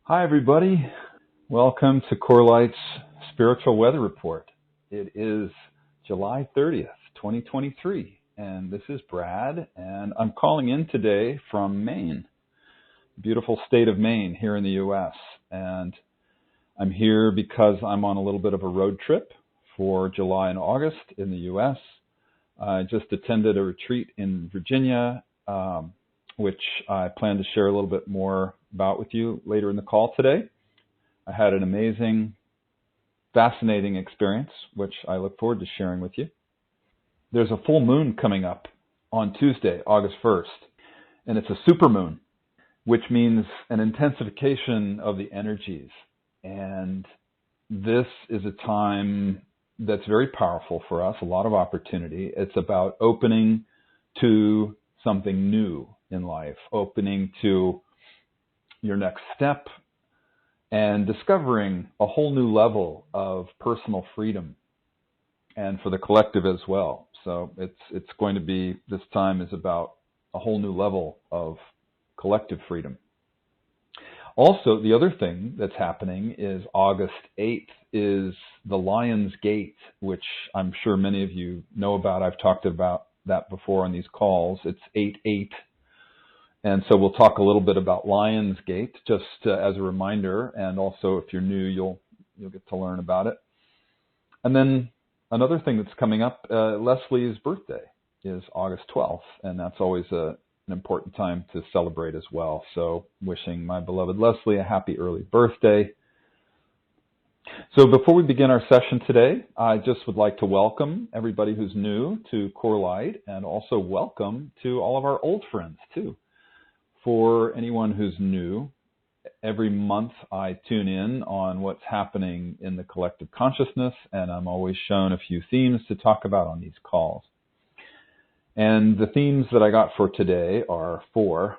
Hi, everybody. Welcome to CORELIGHT'S Spiritual Weather Report. It is July 30th, 2023, and this is Brad, and I'm calling in today from Maine, beautiful state of Maine here in the U.S., and I'm here because I'm on a little bit of a road trip for July and August in the U.S. I just attended a retreat in Virginia, which I plan to share a little bit more about with you later in the call today. I had an amazing, fascinating experience, which I look forward to sharing with you. There's a full moon coming up on Tuesday, August 1st, and it's a supermoon, which means an intensification of the energies. And this is a time that's very powerful for us, a lot of opportunity. It's about opening to something new in life, opening to your next step and discovering a whole new level of personal freedom, and for the collective as well. So it's going to be, this time is about a whole new level of collective freedom. Also, the other thing that's happening is August 8th is the Lion's Gate, which I'm sure many of you know about. I've talked about that before on these calls. It's 8/8. And so we'll talk a little bit about Lion's Gate, just as a reminder, and also if you're new, you'll get to learn about it. And then another thing that's coming up, Leslie's birthday is August 12th, and that's always an important time to celebrate as well. So wishing my beloved Leslie a happy early birthday. So before we begin our session today, I just would like to welcome everybody who's new to CORELIGHT, and also welcome to all of our old friends too. For anyone who's new, every month I tune in on what's happening in the collective consciousness, and I'm always shown a few themes to talk about on these calls. And the themes that I got for today are four.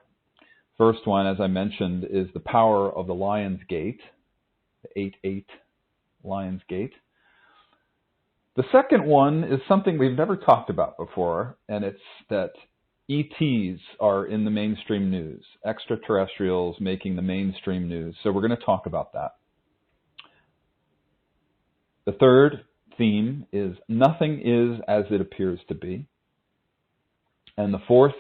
First one, as I mentioned, is the power of the Lion's Gate, the 8/8 Lion's Gate. The second one is something we've never talked about before, and it's that ETs are in the mainstream news, extraterrestrials making the mainstream news. So we're going to talk about that. The third theme is nothing is as it appears to be. And the fourth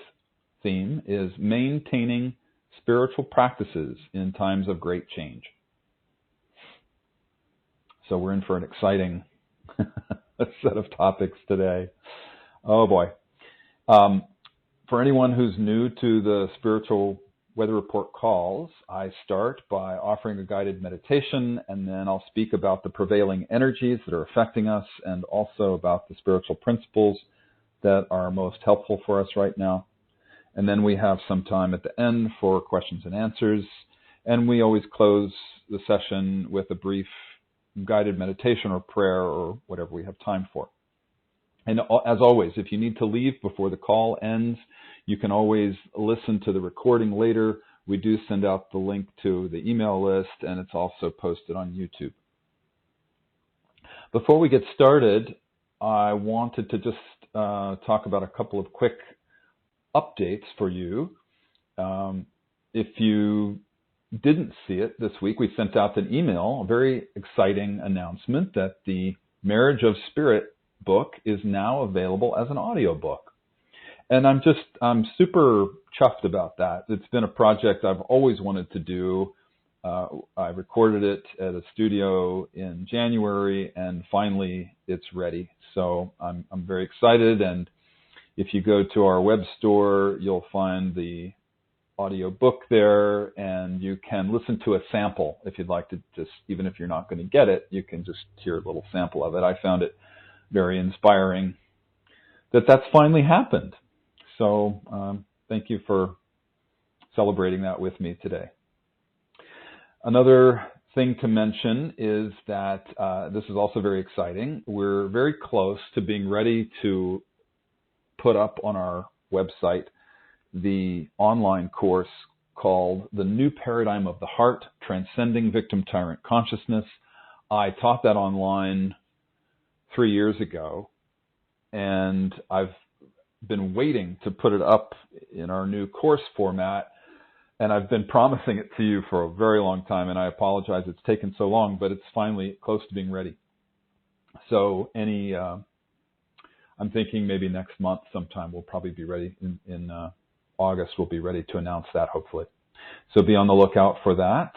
theme is maintaining spiritual practices in times of great change. So we're in for an exciting set of topics today. Oh boy. For anyone who's new to the Spiritual Weather Report calls, I start by offering a guided meditation, and then I'll speak about the prevailing energies that are affecting us, and also about the spiritual principles that are most helpful for us right now. And then we have some time at the end for questions and answers, and we always close the session with a brief guided meditation or prayer or whatever we have time for. And as always, if you need to leave before the call ends, you can always listen to the recording later. We do send out the link to the email list, and it's also posted on YouTube. Before we get started, I wanted to just talk about a couple of quick updates for you. If you didn't see it this week, we sent out an email, a very exciting announcement that the Marriage of Spirit book is now available as an audiobook. And I'm super chuffed about that. It's been a project I've always wanted to do. I recorded it at a studio in January, and finally it's ready. So I'm very excited. And if you go to our web store, you'll find the audio book there, and you can listen to a sample if you'd like to. Just, even if you're not going to get it, you can just hear a little sample of it. I found it very inspiring that's finally happened. So thank you for celebrating that with me today. Another thing to mention is that this is also very exciting. We're very close to being ready to put up on our website the online course called The New Paradigm of the Heart, Transcending Victim Tyrant Consciousness. I taught that online 3 years ago, and I've been waiting to put it up in our new course format And I've been promising it to you for a very long time, and I apologize it's taken so long, but it's finally close to being ready. So I'm thinking maybe next month sometime we'll probably be ready. In August we'll be ready to announce that, hopefully. So be on the lookout for that.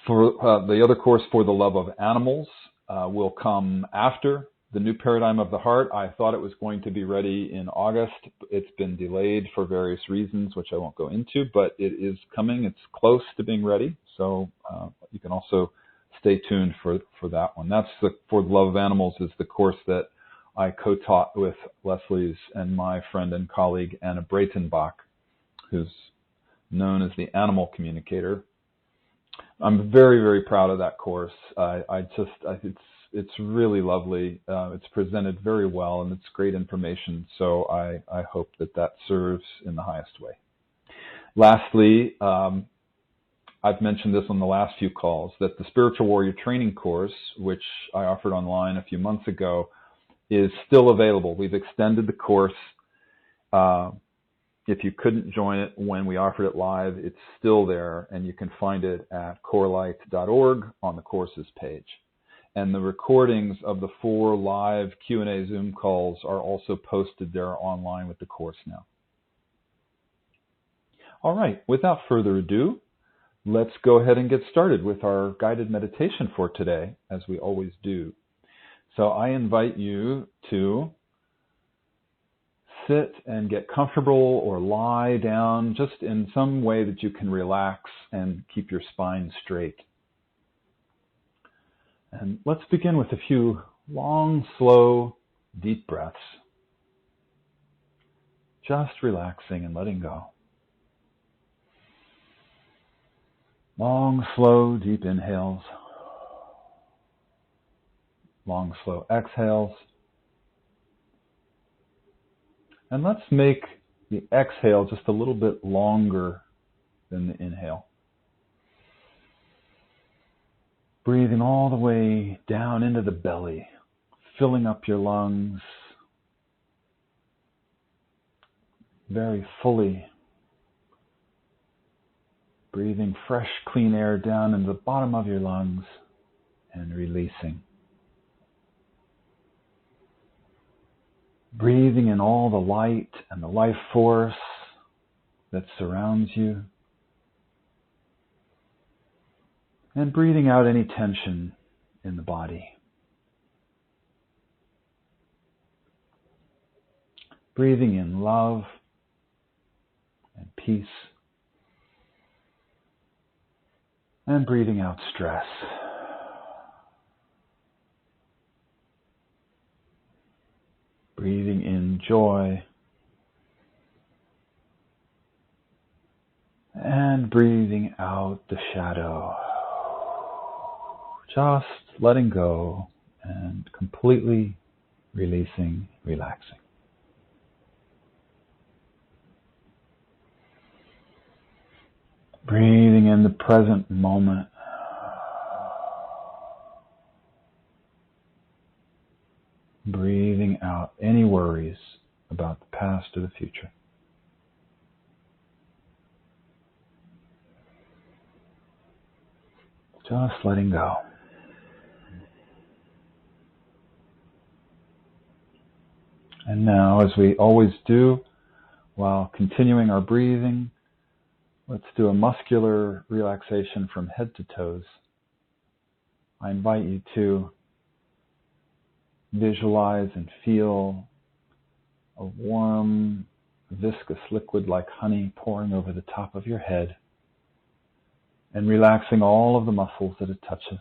For the other course, For the Love of Animals, will come after the New Paradigm of the Heart. I thought it was going to be ready in August. It's been delayed for various reasons, which I won't go into, but it is coming. It's close to being ready. So you can also stay tuned for that one. That's For the Love of Animals is the course that I co-taught with Leslie's and my friend and colleague Anna Breitenbach, who's known as the animal communicator. I'm very, very proud of that course. It's really lovely. It's presented very well, and it's great information. So I hope that serves in the highest way. Lastly, I've mentioned this on the last few calls, that the Spiritual Warrior Training course, which I offered online a few months ago, is still available. We've extended the course. If you couldn't join it when we offered it live, it's still there, and you can find it at CORELIGHT.org on the courses page. And the recordings of the 4 live Q&A Zoom calls are also posted there online with the course now. All right, without further ado, let's go ahead and get started with our guided meditation for today, as we always do. So I invite you to sit and get comfortable or lie down just in some way that you can relax and keep your spine straight. And let's begin with a few long, slow, deep breaths. Just relaxing and letting go. Long, slow, deep inhales. Long, slow exhales. And let's make the exhale just a little bit longer than the inhale. Breathing all the way down into the belly, filling up your lungs very fully. Breathing fresh, clean air down into the bottom of your lungs and releasing. Breathing in all the light and the life force that surrounds you. And breathing out any tension in the body. Breathing in love and peace. And breathing out stress. Breathing in joy. And breathing out the shadow. Just letting go and completely releasing, relaxing. Breathing in the present moment. Breathing out any worries about the past or the future. Just letting go. And now, as we always do, while continuing our breathing, let's do a muscular relaxation from head to toes. I invite you to visualize and feel a warm, viscous liquid like honey pouring over the top of your head and relaxing all of the muscles that it touches.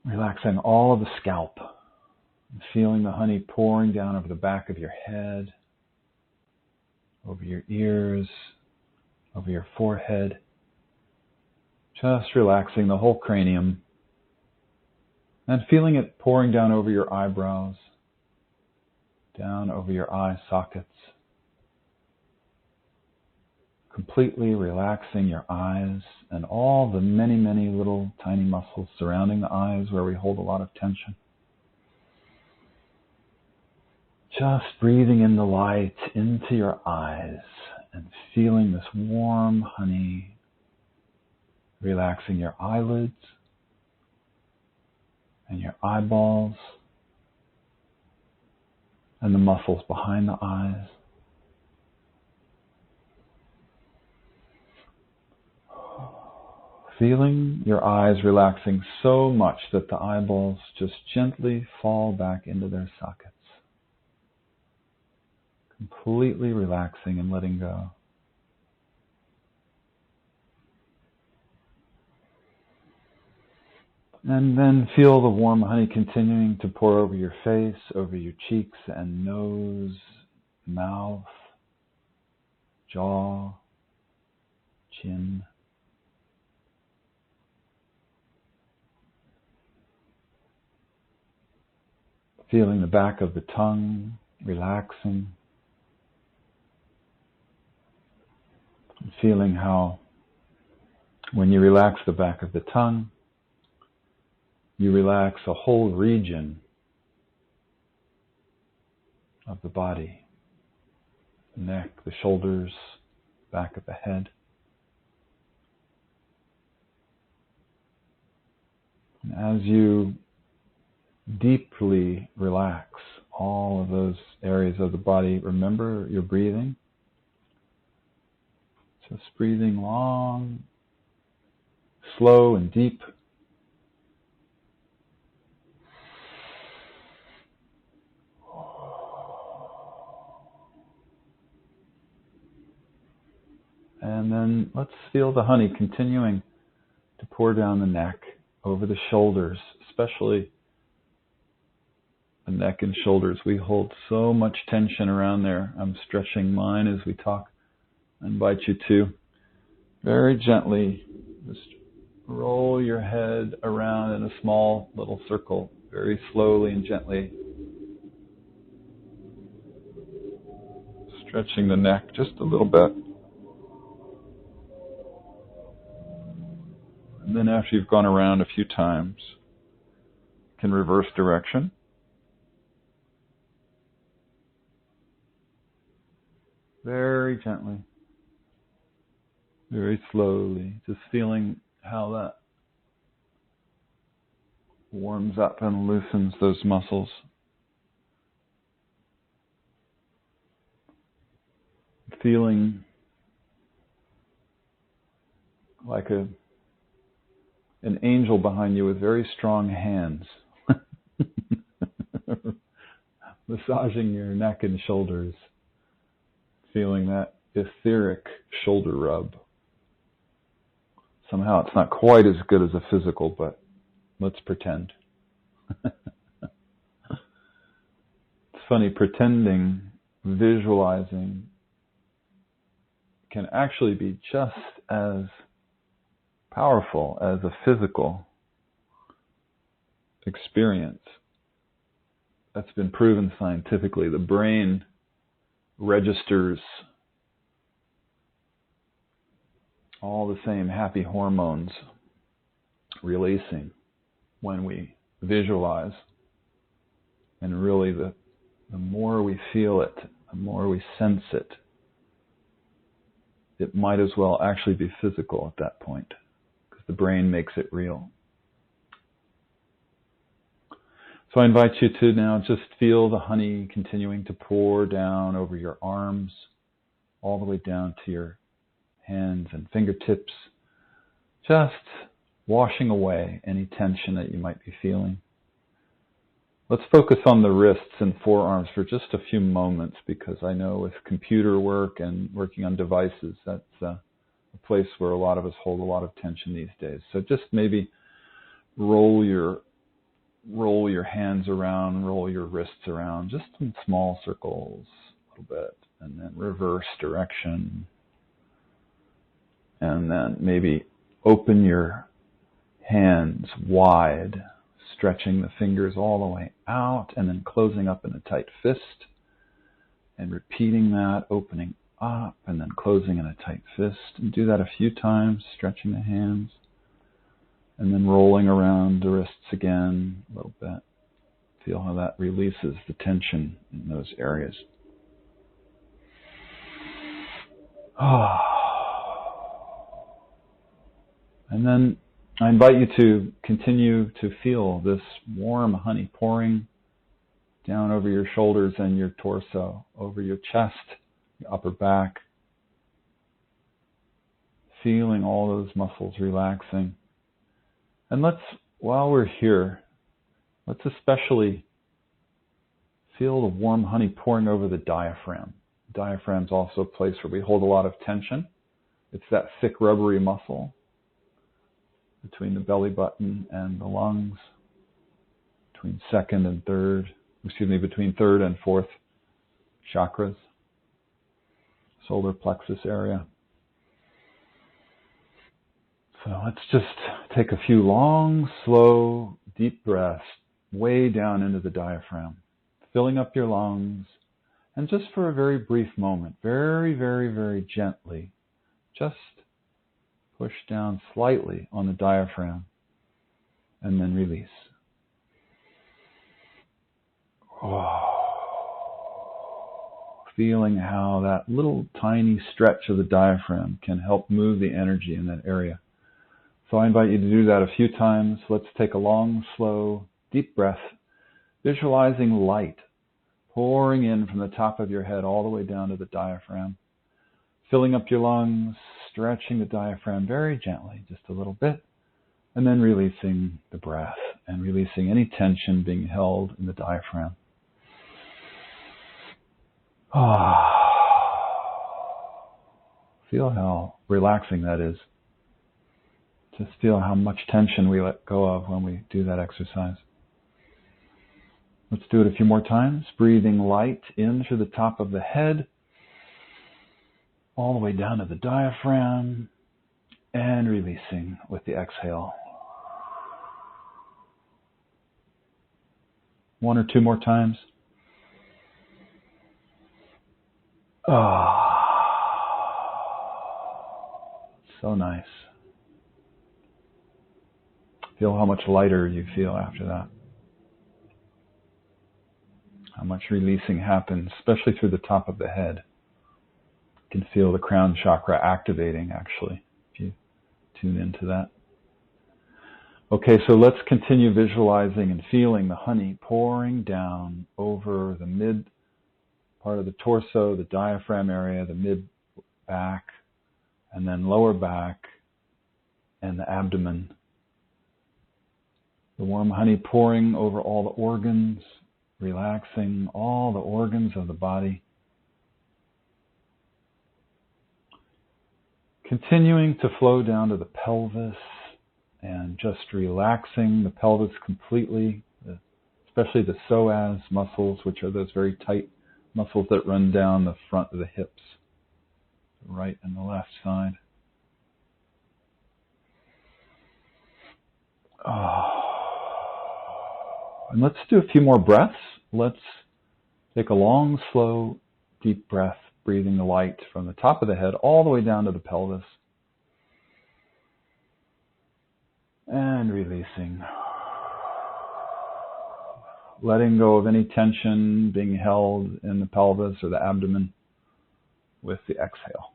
Relaxing all of the scalp. Feeling the honey pouring down over the back of your head, over your ears, over your forehead. Just relaxing the whole cranium and feeling it pouring down over your eyebrows, down over your eye sockets. Completely relaxing your eyes and all the many, many little tiny muscles surrounding the eyes where we hold a lot of tension. just breathing in the light into your eyes and feeling this warm honey relaxing your eyelids and your eyeballs and the muscles behind the eyes. Feeling your eyes relaxing so much that the eyeballs just gently fall back into their sockets. Completely relaxing and letting go. And then feel the warm honey continuing to pour over your face, over your cheeks and nose, mouth, jaw, chin. Feeling the back of the tongue relaxing. And feeling how when you relax the back of the tongue, you relax a whole region of the body. The neck, the shoulders, back of the head. And as you deeply relax all of those areas of the body, remember your breathing. Just breathing long, slow and deep. And then let's feel the honey continuing to pour down the neck, over the shoulders, especially the neck and shoulders. We hold so much tension around there. I'm stretching mine as we talk. I invite you to very gently just roll your head around in a small little circle, very slowly and gently. Stretching the neck just a little bit. And then after you've gone around a few times, you can reverse direction. Very gently, very slowly, just feeling how that warms up and loosens those muscles. Feeling like an angel behind you with very strong hands, massaging your neck and shoulders. Feeling that etheric shoulder rub. Somehow it's not quite as good as a physical, but let's pretend. It's funny, pretending, visualizing can actually be just as powerful as a physical experience. That's been proven scientifically. The brain registers all the same happy hormones releasing when we visualize. And really the more we feel it, the more we sense it, it might as well actually be physical at that point, because the brain makes it real. So I invite you to now just feel the honey continuing to pour down over your arms, all the way down to your hands and fingertips, just washing away any tension that you might be feeling. Let's focus on the wrists and forearms for just a few moments, because I know with computer work and working on devices, that's a place where a lot of us hold a lot of tension these days. So just maybe roll your hands around, roll your wrists around, just in small circles a little bit, and then reverse direction. And then maybe open your hands wide, stretching the fingers all the way out, and then closing up in a tight fist, and repeating that, opening up, and then closing in a tight fist. And do that a few times, stretching the hands. And then rolling around the wrists again a little bit. Feel how that releases the tension in those areas. And then I invite you to continue to feel this warm honey pouring down over your shoulders and your torso, over your chest, your upper back. Feeling all those muscles relaxing. And while we're here, let's especially feel the warm honey pouring over the diaphragm. The diaphragm is also a place where we hold a lot of tension. It's that thick rubbery muscle between the belly button and the lungs, between third and fourth chakras, solar plexus area. So let's just take a few long, slow, deep breaths way down into the diaphragm, filling up your lungs, and just for a very brief moment, very, very, very gently, just push down slightly on the diaphragm and then release. Feeling how that little tiny stretch of the diaphragm can help move the energy in that area. So I invite you to do that a few times. Let's take a long, slow, deep breath, visualizing light pouring in from the top of your head all the way down to the diaphragm, filling up your lungs, stretching the diaphragm very gently, just a little bit, and then releasing the breath and releasing any tension being held in the diaphragm. Feel how relaxing that is. Just feel how much tension we let go of when we do that exercise. Let's do it a few more times. Breathing light in through the top of the head, all the way down to the diaphragm, and releasing with the exhale. One or two more times. So nice. Feel how much lighter you feel after that. How much releasing happens, especially through the top of the head. You can feel the crown chakra activating, actually, if you tune into that. Okay, so let's continue visualizing and feeling the honey pouring down over the mid part of the torso, the diaphragm area, the mid back, and then lower back, and the abdomen. The warm honey pouring over all the organs, relaxing all the organs of the body. Continuing to flow down to the pelvis and just relaxing the pelvis completely, especially the psoas muscles, which are those very tight muscles that run down the front of the hips, the right and the left side. And let's do a few more breaths. Let's take a long, slow, deep breath, breathing the light from the top of the head all the way down to the pelvis. And releasing. Letting go of any tension being held in the pelvis or the abdomen with the exhale.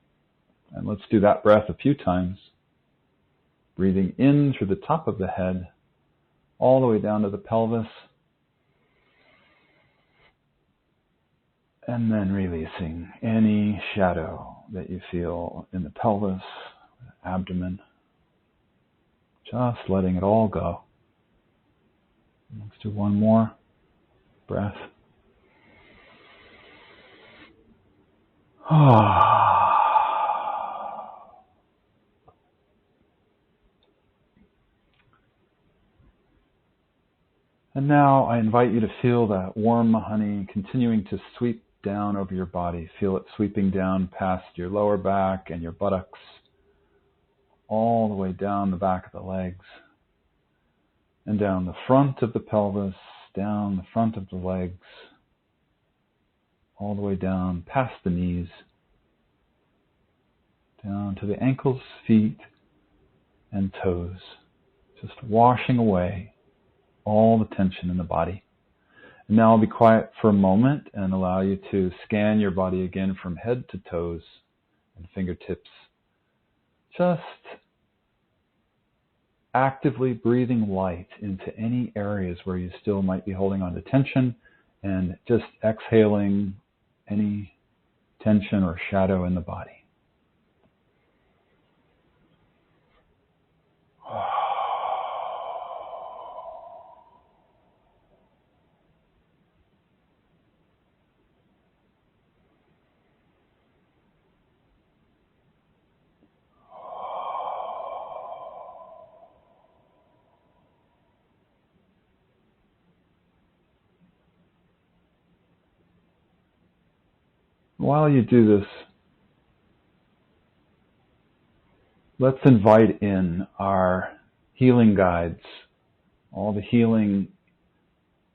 And let's do that breath a few times. Breathing in through the top of the head, all the way down to the pelvis. And then releasing any shadow that you feel in the pelvis, the abdomen. Just letting it all go. Let's do one more breath. And now I invite you to feel that warm honey continuing to sweep down over your body. Feel it sweeping down past your lower back and your buttocks, all the way down the back of the legs, and down the front of the pelvis, down the front of the legs, all the way down past the knees, down to the ankles, feet, and toes, just washing away all the tension in the body. And now I'll be quiet for a moment and allow you to scan your body again from head to toes and fingertips. Just actively breathing light into any areas where you still might be holding on to tension, and just exhaling any tension or shadow in the body. While you do this, let's invite in our healing guides, all the healing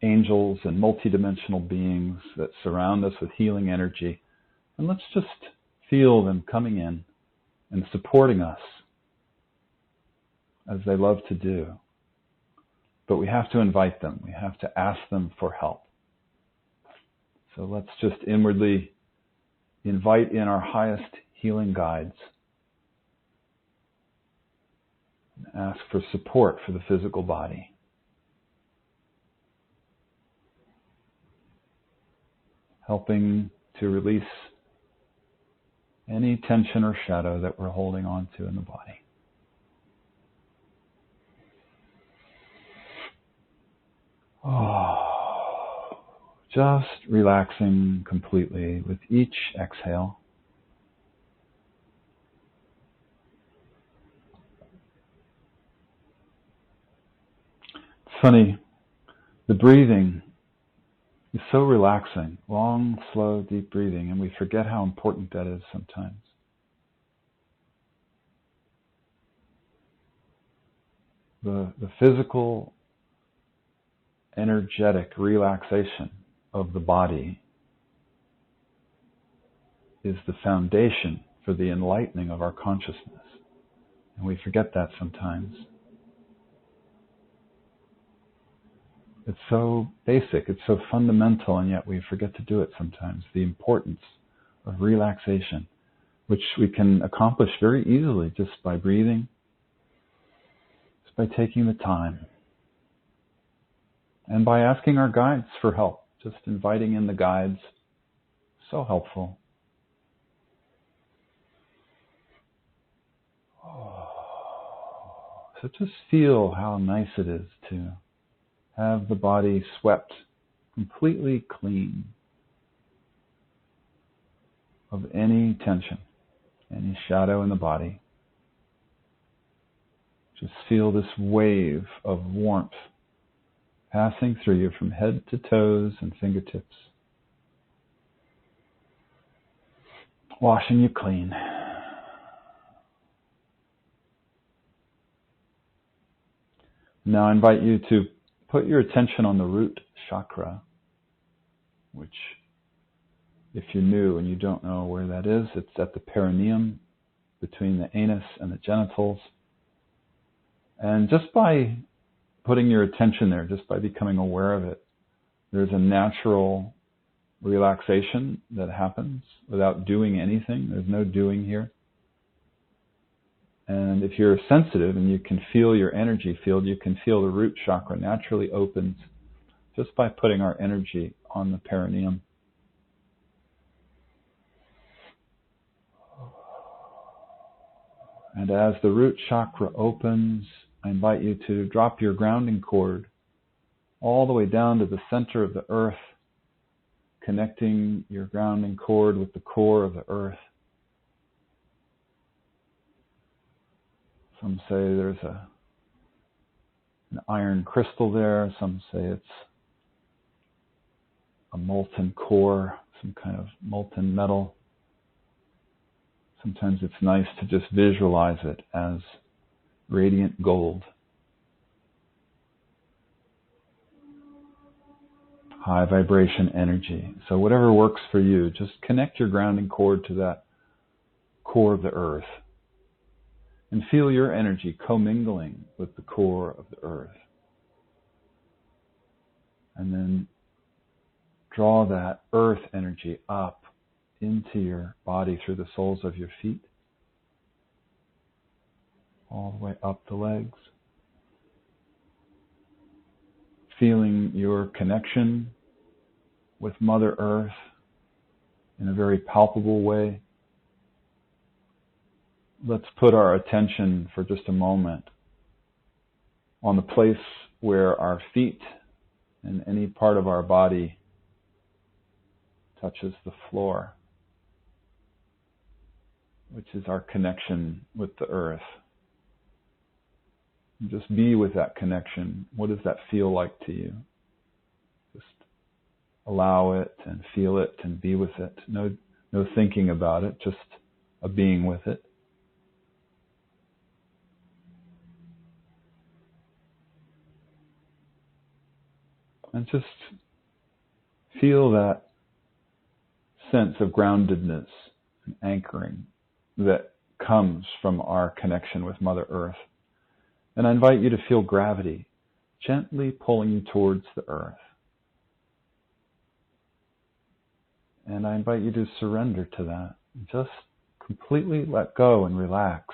angels and multidimensional beings that surround us with healing energy. And let's just feel them coming in and supporting us as they love to do. But we have to invite them. We have to ask them for help. So let's just inwardly invite in our highest healing guides and ask for support for the physical body. Helping to release any tension or shadow that we're holding on to in the body. Just relaxing completely with each exhale. It's funny, the breathing is so relaxing, long, slow, deep breathing, and we forget how important that is sometimes. The physical, energetic relaxation of the body is the foundation for the enlightening of our consciousness. And we forget that sometimes. It's so basic, it's so fundamental, and yet we forget to do it sometimes. The importance of relaxation, which we can accomplish very easily just by breathing, just by taking the time, and by asking our guides for help. Just inviting in the guides, so helpful. So just feel how nice it is to have the body swept completely clean of any tension, any shadow in the body. Just feel this wave of warmth passing through you from head to toes and fingertips, washing you clean. Now I invite you to put your attention on the root chakra, which, if you're new and you don't know where that is, it's at the perineum between the anus and the genitals. And just by putting your attention there, just by becoming aware of it, there's a natural relaxation that happens without doing anything. There's no doing here. And if you're sensitive and you can feel your energy field, you can feel the root chakra naturally opens just by putting our energy on the perineum. And as the root chakra opens, I invite you to drop your grounding cord all the way down to the center of the earth, connecting your grounding cord with the core of the earth. Some say there's an iron crystal there. Some say it's a molten core, some kind of molten metal. Sometimes it's nice to just visualize it as radiant gold. High vibration energy. So whatever works for you, just connect your grounding cord to that core of the earth and feel your energy commingling with the core of the earth. And then Draw that earth energy up into your body through the soles of your feet, all the way up the legs. Feeling your connection with Mother Earth in a very palpable way. Let's put our attention for just a moment on the place where our feet and any part of our body touches the floor, which is our connection with the earth. And just be with that connection. What does that feel like to you? Just allow it and feel it and be with it. No thinking about it, just a being with it. And just feel that sense of groundedness and anchoring that comes from our connection with Mother Earth. And I invite you to feel gravity gently pulling you towards the earth. And I invite you to surrender to that. Just completely let go and relax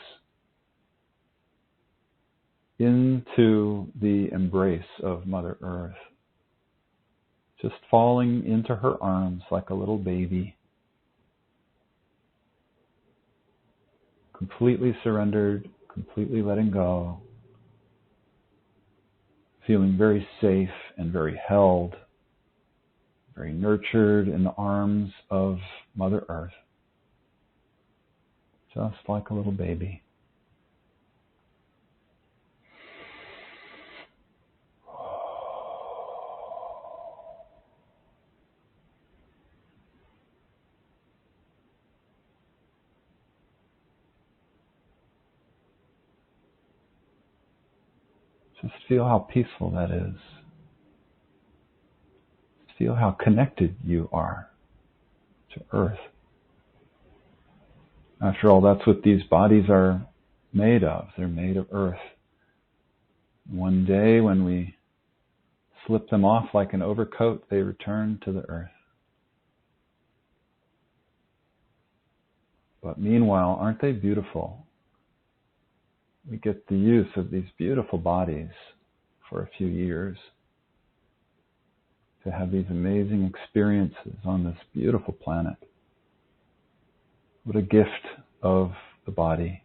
into the embrace of Mother Earth. Just falling into her arms like a little baby. Completely surrendered, completely letting go. Feeling very safe and very held, very nurtured in the arms of Mother Earth. Just like a little baby. Just feel how peaceful that is. Feel how connected you are to Earth. After all, that's what these bodies are made of. They're made of Earth. One day when we slip them off like an overcoat, they return to the Earth. But meanwhile, aren't they beautiful? We get the use of these beautiful bodies for a few years to have these amazing experiences on this beautiful planet. What a gift of the body.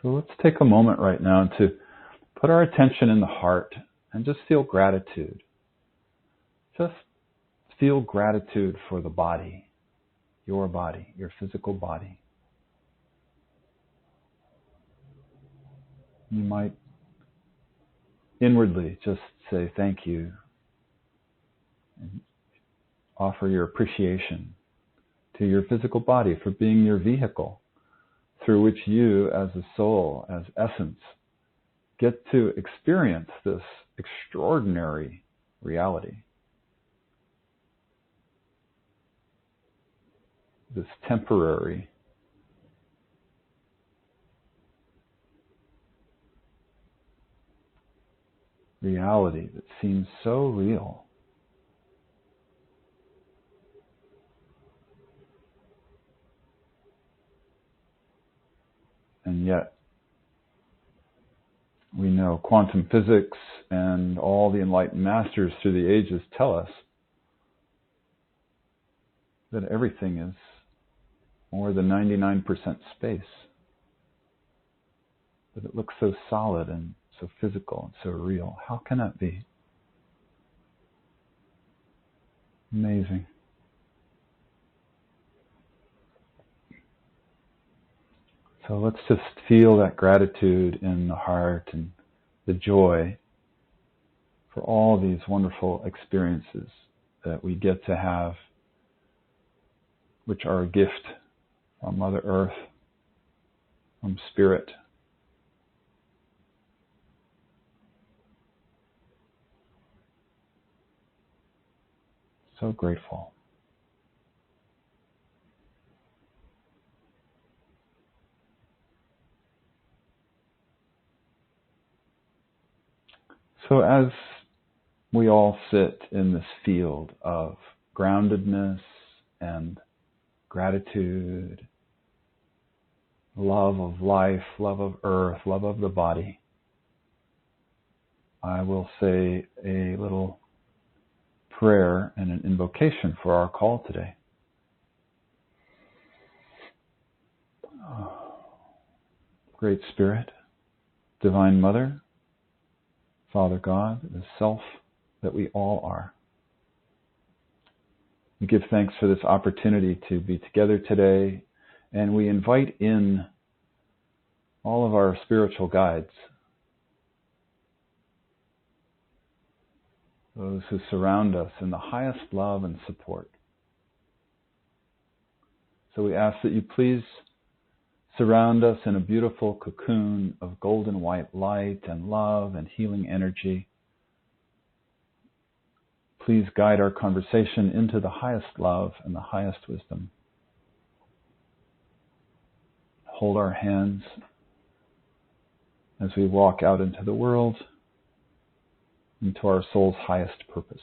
So let's take a moment right now to put our attention in the heart and just feel gratitude. Just feel gratitude for the body, your physical body. You might inwardly just say thank you and offer your appreciation to your physical body for being your vehicle through which you as a soul, as essence, get to experience this extraordinary reality. This temporary reality that seems so real. And yet, we know quantum physics and all the enlightened masters through the ages tell us that everything is more than 99% space. That it looks so solid and so physical and so real. How can that be? Amazing. So let's just feel that gratitude in the heart and the joy for all these wonderful experiences that we get to have, which are a gift from Mother Earth, from Spirit. So grateful. So as we all sit in this field of groundedness and gratitude, love of life, love of earth, love of the body, I will say a little prayer and an invocation for our call today. Great Spirit, Divine Mother, Father God, the Self that we all are. We give thanks for this opportunity to be together today, and we invite in all of our spiritual guides, those who surround us in the highest love and support. So we ask that you please surround us in a beautiful cocoon of golden white light and love and healing energy. Please guide our conversation into the highest love and the highest wisdom. Hold our hands as we walk out into the world, into our soul's highest purpose.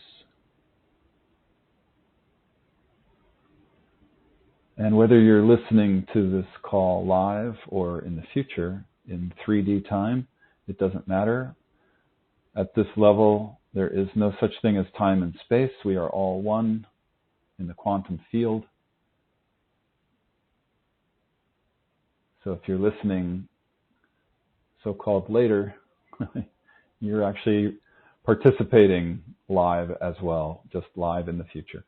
And whether you're listening to this call live or in the future, in 3D time, it doesn't matter. At this level, there is no such thing as time and space. We are all one in the quantum field. So if you're listening so-called later, you're actually participating live as well, just live in the future.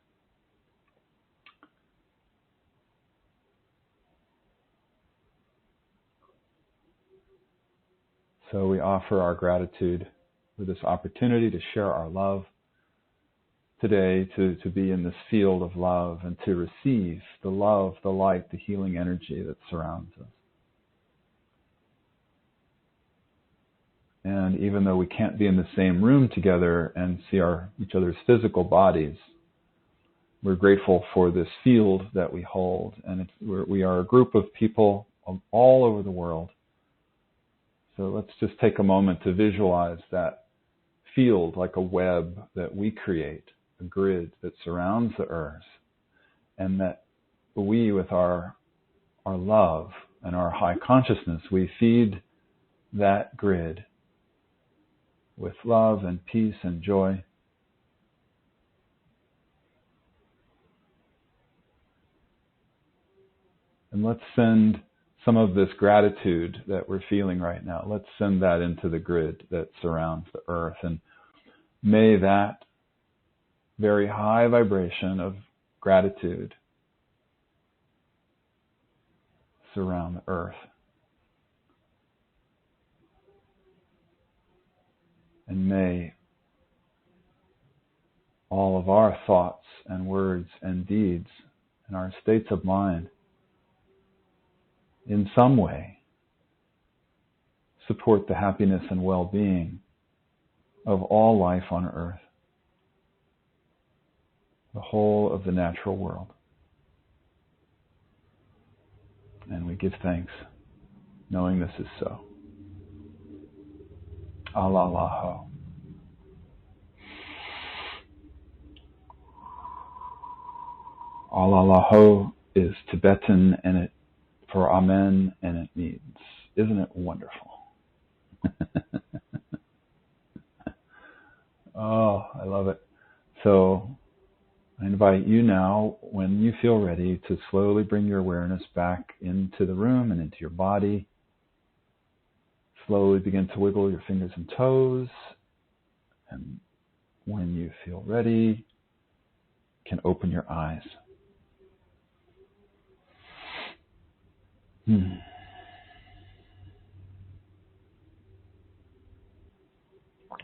So we offer our gratitude for this opportunity to share our love today, to be in this field of love and to receive the love, the light, the healing energy that surrounds us. And even though we can't be in the same room together and see each other's physical bodies, we're grateful for this field that we hold. And we are a group of people all over the world. So let's just take a moment to visualize that field like a web that we create, a grid that surrounds the earth, and that we, with our love and our high consciousness, we feed that grid with love and peace and joy. And let's send some of this gratitude that we're feeling right now, let's send that into the grid that surrounds the earth. And may that very high vibration of gratitude surround the earth. And may all of our thoughts and words and deeds and our states of mind in some way support the happiness and well-being of all life on earth, the whole of the natural world. And we give thanks, knowing this is so. Alalaho. Alalaho is Tibetan and it for Amen, and it means, isn't it wonderful? Oh, I love it. So I invite you now, when you feel ready, to slowly bring your awareness back into the room and into your body. Slowly begin to wiggle your fingers and toes. And when you feel ready, you can open your eyes.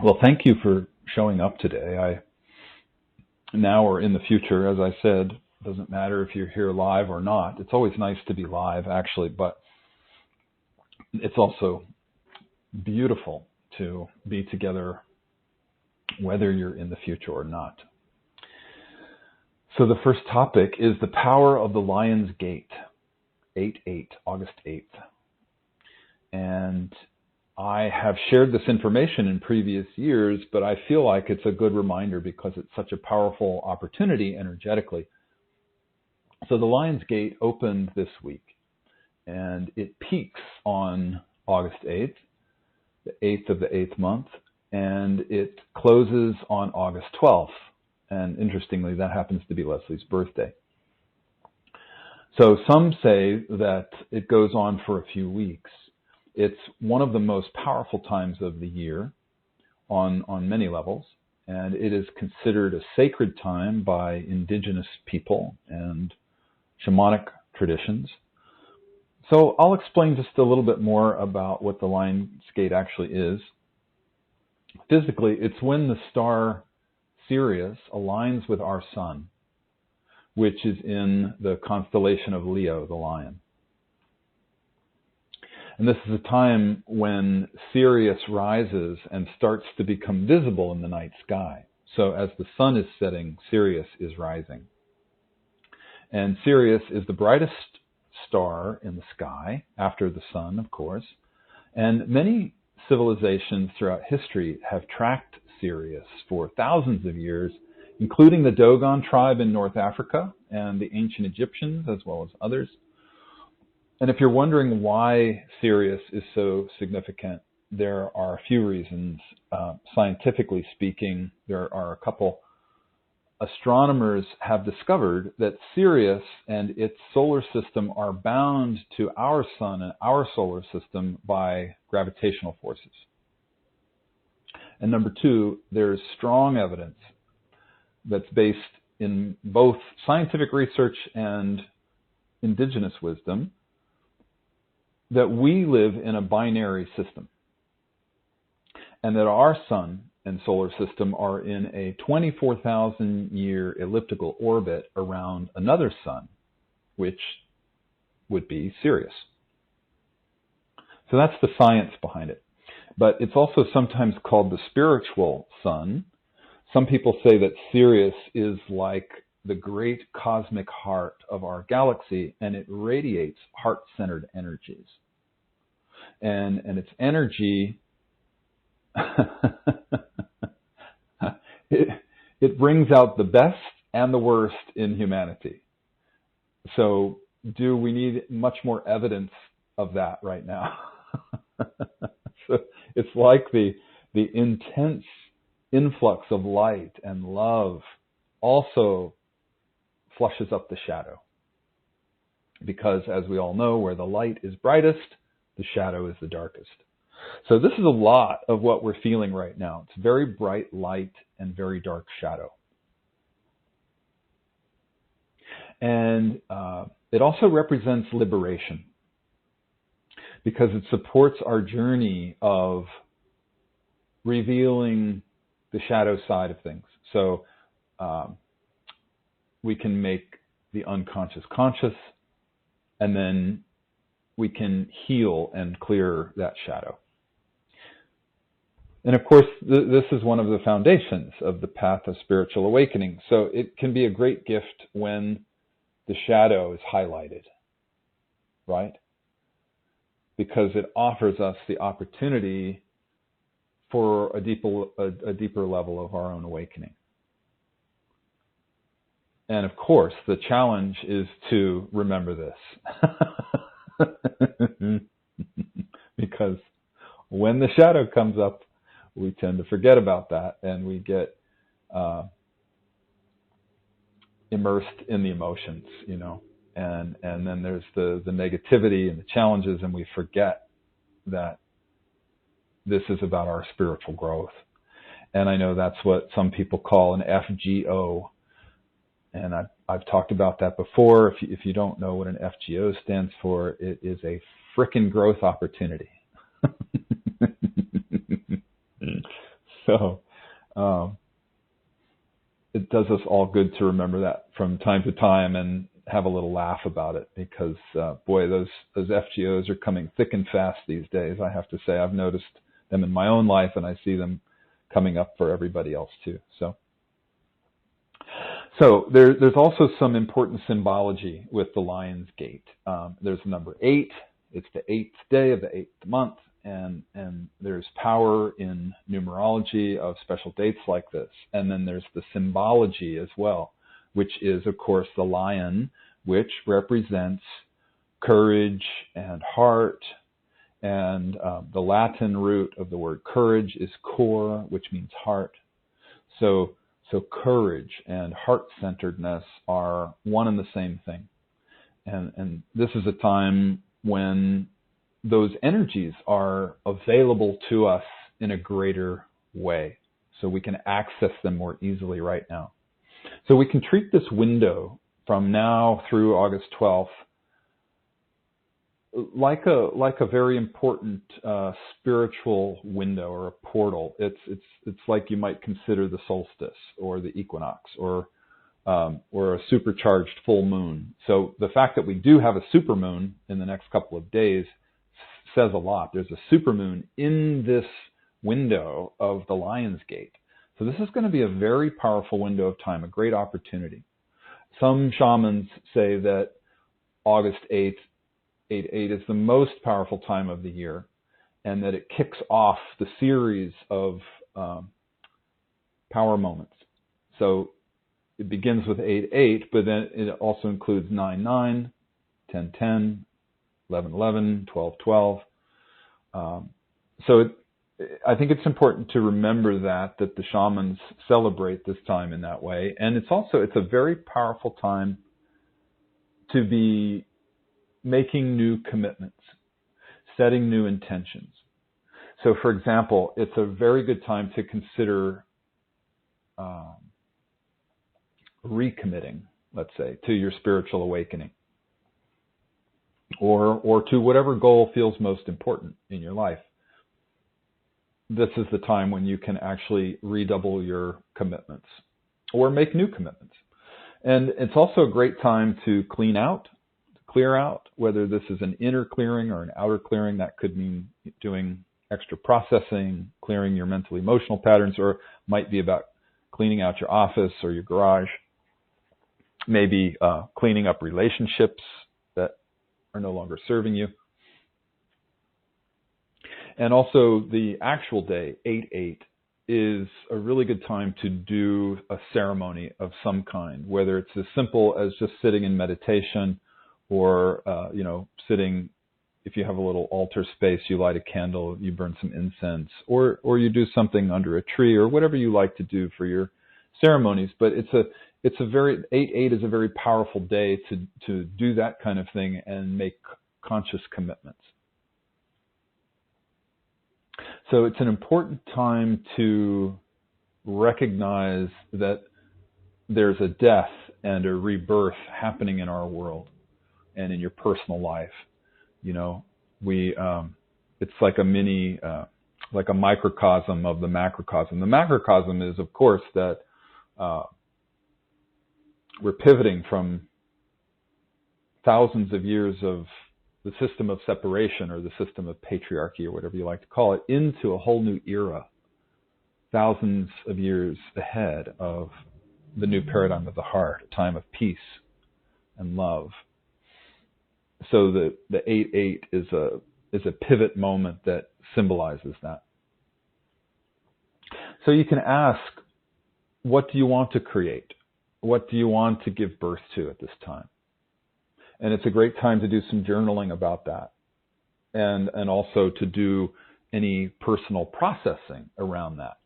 Well, thank you for showing up today. Now or in the future, as I said, doesn't matter if you're here live or not. It's always nice to be live, actually, but it's also beautiful to be together, whether you're in the future or not. So the first topic is the power of the Lion's Gate, 8/8, August 8th. And I have shared this information in previous years, but I feel like it's a good reminder because it's such a powerful opportunity energetically. So the Lion's Gate opened this week, and it peaks on August 8th, the 8th of the 8th month, and it closes on August 12th. And interestingly, that happens to be Leslie's birthday. So some say that it goes on for a few weeks. It's one of the most powerful times of the year on many levels, and it is considered a sacred time by indigenous people and shamanic traditions. So I'll explain just a little bit more about what the Lion's Gate actually is. Physically, it's when the star Sirius aligns with our sun, which is in the constellation of Leo, the lion. And this is a time when Sirius rises and starts to become visible in the night sky. So as the sun is setting, Sirius is rising. And Sirius is the brightest star in the sky, after the sun, of course. And many civilizations throughout history have tracked Sirius for thousands of years, including the Dogon tribe in North Africa and the ancient Egyptians, as well as others. And if you're wondering why Sirius is so significant, there are a few reasons. Scientifically speaking, there are a couple. Astronomers have discovered that Sirius and its solar system are bound to our sun and our solar system by gravitational forces. And number two, there's strong evidence that's based in both scientific research and indigenous wisdom that we live in a binary system, and that our sun and solar system are in a 24,000-year elliptical orbit around another sun, which would be Sirius. So that's the science behind it. But it's also sometimes called the spiritual sun. Some people say that Sirius is like the great cosmic heart of our galaxy, and it radiates heart-centered energies. And its energy, it brings out the best and the worst in humanity. So do we need much more evidence of that right now? So it's like the intense influx of light and love also flushes up the shadow. Because as we all know, where the light is brightest, the shadow is the darkest. So this is a lot of what we're feeling right now. It's very bright light and very dark shadow. And it also represents liberation, because it supports our journey of revealing the shadow side of things. So we can make the unconscious conscious, and then we can heal and clear that shadow. And of course, this is one of the foundations of the path of spiritual awakening. So it can be a great gift when the shadow is highlighted, right? Because it offers us the opportunity for a deeper level of our own awakening. And of course, the challenge is to remember this. Because when the shadow comes up, we tend to forget about that, and we get immersed in the emotions, you know. And then there's the negativity and the challenges, and we forget that this is about our spiritual growth. And I know that's what some people call an FGO. And I've talked about that before. If you don't know what an FGO stands for, it is a frickin' growth opportunity. So it does us all good to remember that from time to time and have a little laugh about it, because boy, those FGOs are coming thick and fast these days. I have to say, I've noticed them in my own life, and I see them coming up for everybody else too. So there's also some important symbology with the Lion's Gate. There's the number 8. It's the 8th day of the 8th month, and there's power in numerology of special dates like this. And then there's the symbology as well, which is, of course, the lion, which represents courage and heart. And the Latin root of the word courage is cor, which means heart. So courage and heart-centeredness are one and the same thing. And this is a time when those energies are available to us in a greater way, so we can access them more easily right now. So we can treat this window from now through August 12th like a very important spiritual window or a portal. It's like you might consider the solstice or the equinox or a supercharged full moon. So the fact that we do have a supermoon in the next couple of days says a lot. There's a supermoon in this window of the Lion's Gate. So this is going to be a very powerful window of time, a great opportunity. Some shamans say that August 8th, 8/8 is the most powerful time of the year, and that it kicks off the series of power moments. So it begins with 8/8, but then it also includes 9/9, 10/10, 11/11, 12/12. I think it's important to remember that the shamans celebrate this time in that way. And it's a very powerful time to be making new commitments, setting new intentions. So, for example, it's a very good time to consider recommitting, let's say, to your spiritual awakening, or to whatever goal feels most important in your life. This is the time when you can actually redouble your commitments or make new commitments. And it's also a great time to clear out, whether this is an inner clearing or an outer clearing. That could mean doing extra processing, clearing your mental emotional patterns, or might be about cleaning out your office or your garage, maybe cleaning up relationships that are no longer serving you. And also the actual day, 8/8, is a really good time to do a ceremony of some kind, whether it's as simple as just sitting in meditation or, sitting, if you have a little altar space, you light a candle, you burn some incense, or you do something under a tree, or whatever you like to do for your ceremonies. But it's a very, 8/8 is a very powerful day to do that kind of thing and make conscious commitments. So it's an important time to recognize that there's a death and a rebirth happening in our world and in your personal life. It's like a mini, like a microcosm of the macrocosm. The macrocosm is, of course, that we're pivoting from thousands of years of the system of separation or the system of patriarchy or whatever you like to call it into a whole new era, thousands of years ahead of the new paradigm of the heart, a time of peace and love. So the 8/8 is a pivot moment that symbolizes that. So you can ask, what do you want to create? What do you want to give birth to at this time? And it's a great time to do some journaling about that, and also to do any personal processing around that.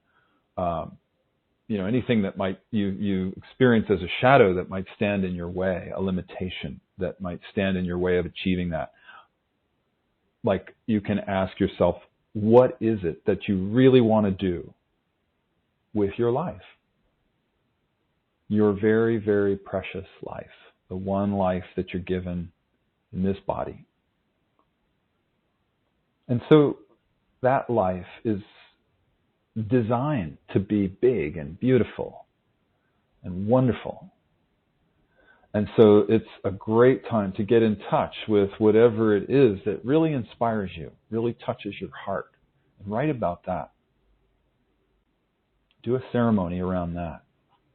Anything that might you experience as a shadow that might stand in your way, a limitation that might stand in your way of achieving that. Like, you can ask yourself, what is it that you really want to do with your life? Your very, very precious life. The one life that you're given in this body. And so that life is designed to be big and beautiful and wonderful. And so it's a great time to get in touch with whatever it is that really inspires you, really touches your heart, and write about that. Do a ceremony around that.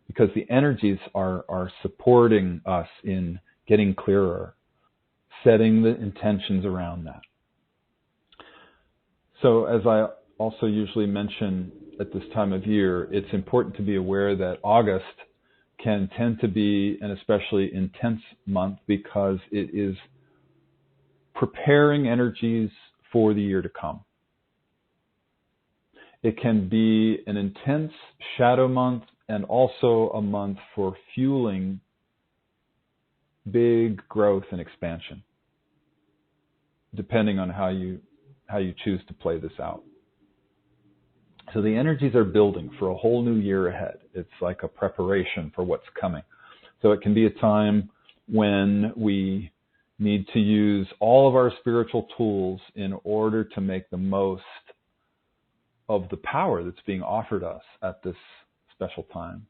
Because the energies are supporting us in getting clearer, setting the intentions around that. So as I also usually mention at this time of year, it's important to be aware that August can tend to be an especially intense month because it is preparing energies for the year to come. It can be an intense shadow month and also a month for fueling big growth and expansion, depending on how you choose to play this out. So the energies are building for a whole new year ahead. It's like a preparation for what's coming. So it can be a time when we need to use all of our spiritual tools in order to make the most of the power that's being offered us at this special time.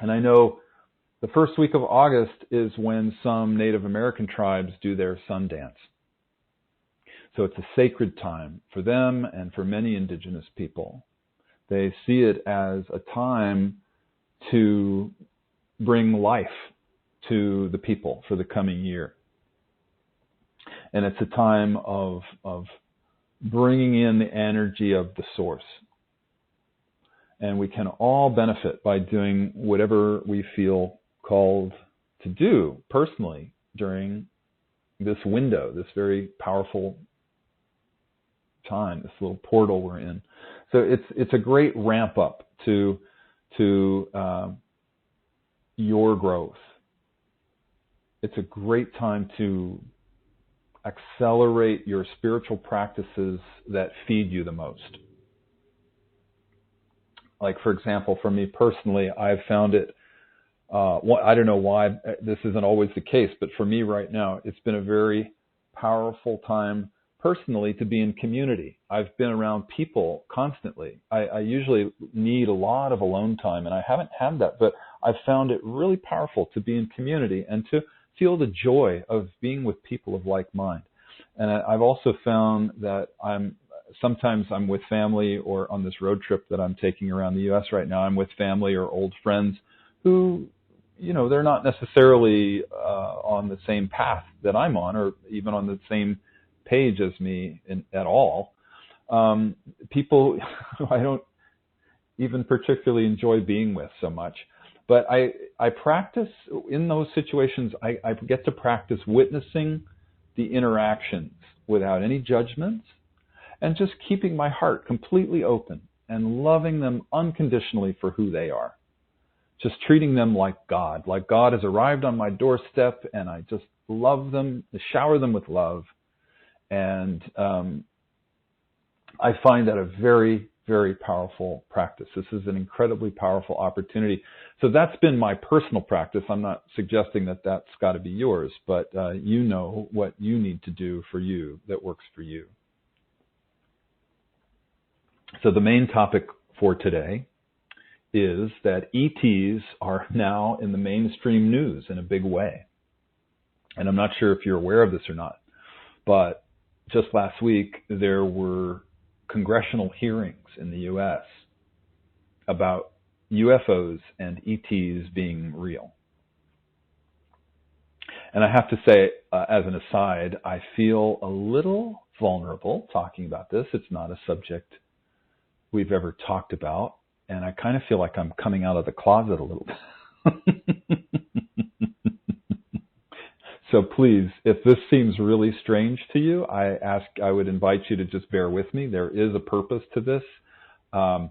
And I know the first week of August is when some Native American tribes do their sun dance. So it's a sacred time for them and for many indigenous people. They see it as a time to bring life to the people for the coming year. And it's a time of bringing in the energy of the source. And we can all benefit by doing whatever we feel called to do personally during this window, this very powerful time, this little portal we're in. So it's a great ramp up to your growth. It's a great time to accelerate your spiritual practices that feed you the most. Like, for example, for me personally, I've found it, I don't know why this isn't always the case, but for me right now, it's been a very powerful time personally to be in community. I've been around people constantly. I usually need a lot of alone time, and I haven't had that, but I've found it really powerful to be in community and to feel the joy of being with people of like mind. And I've also found that sometimes I'm with family, or on this road trip that I'm taking around the U.S. right now, I'm with family or old friends who, they're not necessarily on the same path that I'm on, or even on the same page as me at all. People who I don't even particularly enjoy being with so much. But I practice in those situations. I get to practice witnessing the interactions without any judgments, and just keeping my heart completely open and loving them unconditionally for who they are. Just treating them like God has arrived on my doorstep, and I just love them, shower them with love. And I find that a very, very powerful practice. This is an incredibly powerful opportunity. So that's been my personal practice. I'm not suggesting that that's got to be yours, but you know what you need to do for you that works for you. So the main topic for today is that ETs are now in the mainstream news in a big way. And I'm not sure if you're aware of this or not, but just last week there were congressional hearings in the U.S. about UFOs and ETs being real. And I have to say, as an aside, I feel a little vulnerable talking about this. It's not a subject we've ever talked about, and I kind of feel like I'm coming out of the closet a little bit. So please, if this seems really strange to you, I would invite you to just bear with me. There is a purpose to this. I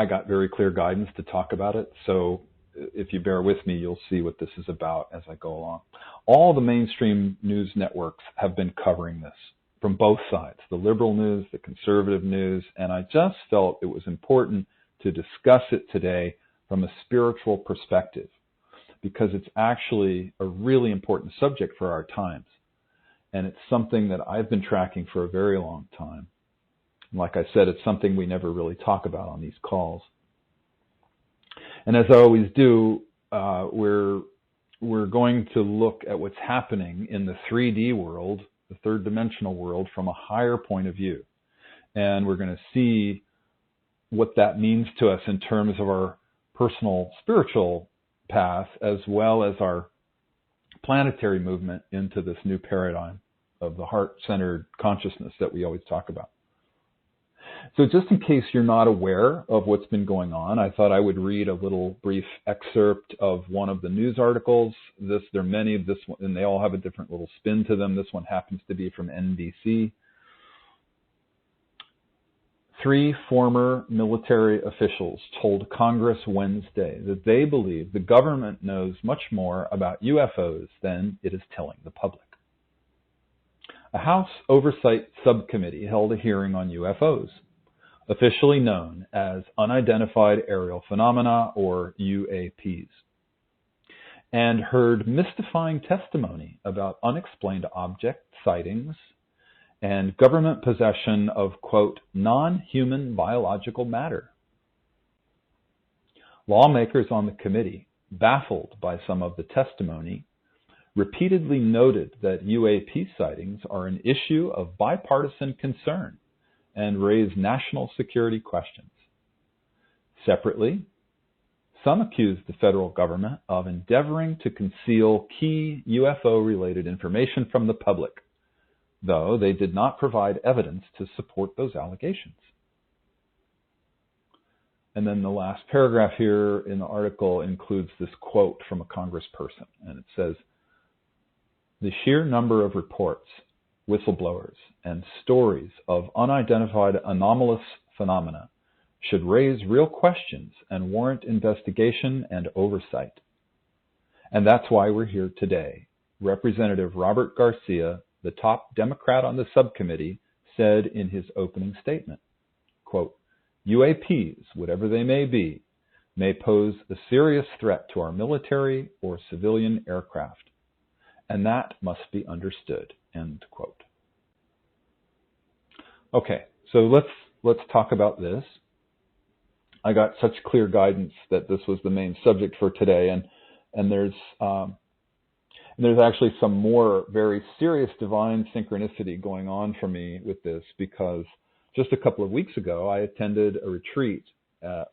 got very clear guidance to talk about it, so if you bear with me, you'll see what this is about as I go along. All the mainstream news networks have been covering this from both sides, the liberal news, the conservative news, and I just felt it was important to discuss it today from a spiritual perspective, because it's actually a really important subject for our times. And it's something that I've been tracking for a very long time. And like I said, it's something we never really talk about on these calls. And as I always do, we're going to look at what's happening in the 3D world, the third dimensional world, from a higher point of view. And we're going to see what that means to us in terms of our personal spiritual path, as well as our planetary movement into this new paradigm of the heart-centered consciousness that we always talk about. So just in case you're not aware of what's been going on, I thought I would read a little brief excerpt of one of the news articles. There are many of this one, and they all have a different little spin to them. This one happens to be from NBC. 3 former military officials told Congress Wednesday that they believe the government knows much more about UFOs than it is telling the public. A House Oversight Subcommittee held a hearing on UFOs, officially known as Unidentified Aerial Phenomena, or UAPs, and heard mystifying testimony about unexplained object sightings and government possession of, quote, non-human biological matter. Lawmakers on the committee, baffled by some of the testimony, repeatedly noted that UAP sightings are an issue of bipartisan concern and raise national security questions. Separately, some accused the federal government of endeavoring to conceal key UFO-related information from the public, though they did not provide evidence to support those allegations. And then the last paragraph here in the article includes this quote from a congressperson, and it says, "The sheer number of reports, whistleblowers, and stories of unidentified anomalous phenomena should raise real questions and warrant investigation and oversight. And that's why we're here today." Representative Robert Garcia, the top Democrat on the subcommittee, said in his opening statement, quote, "UAPs, whatever they may be, may pose a serious threat to our military or civilian aircraft, and that must be understood," end quote. Okay, so let's talk about this. I got such clear guidance that this was the main subject for today, and there's actually some more very serious divine synchronicity going on for me with this, because just a couple of weeks ago, I attended a retreat,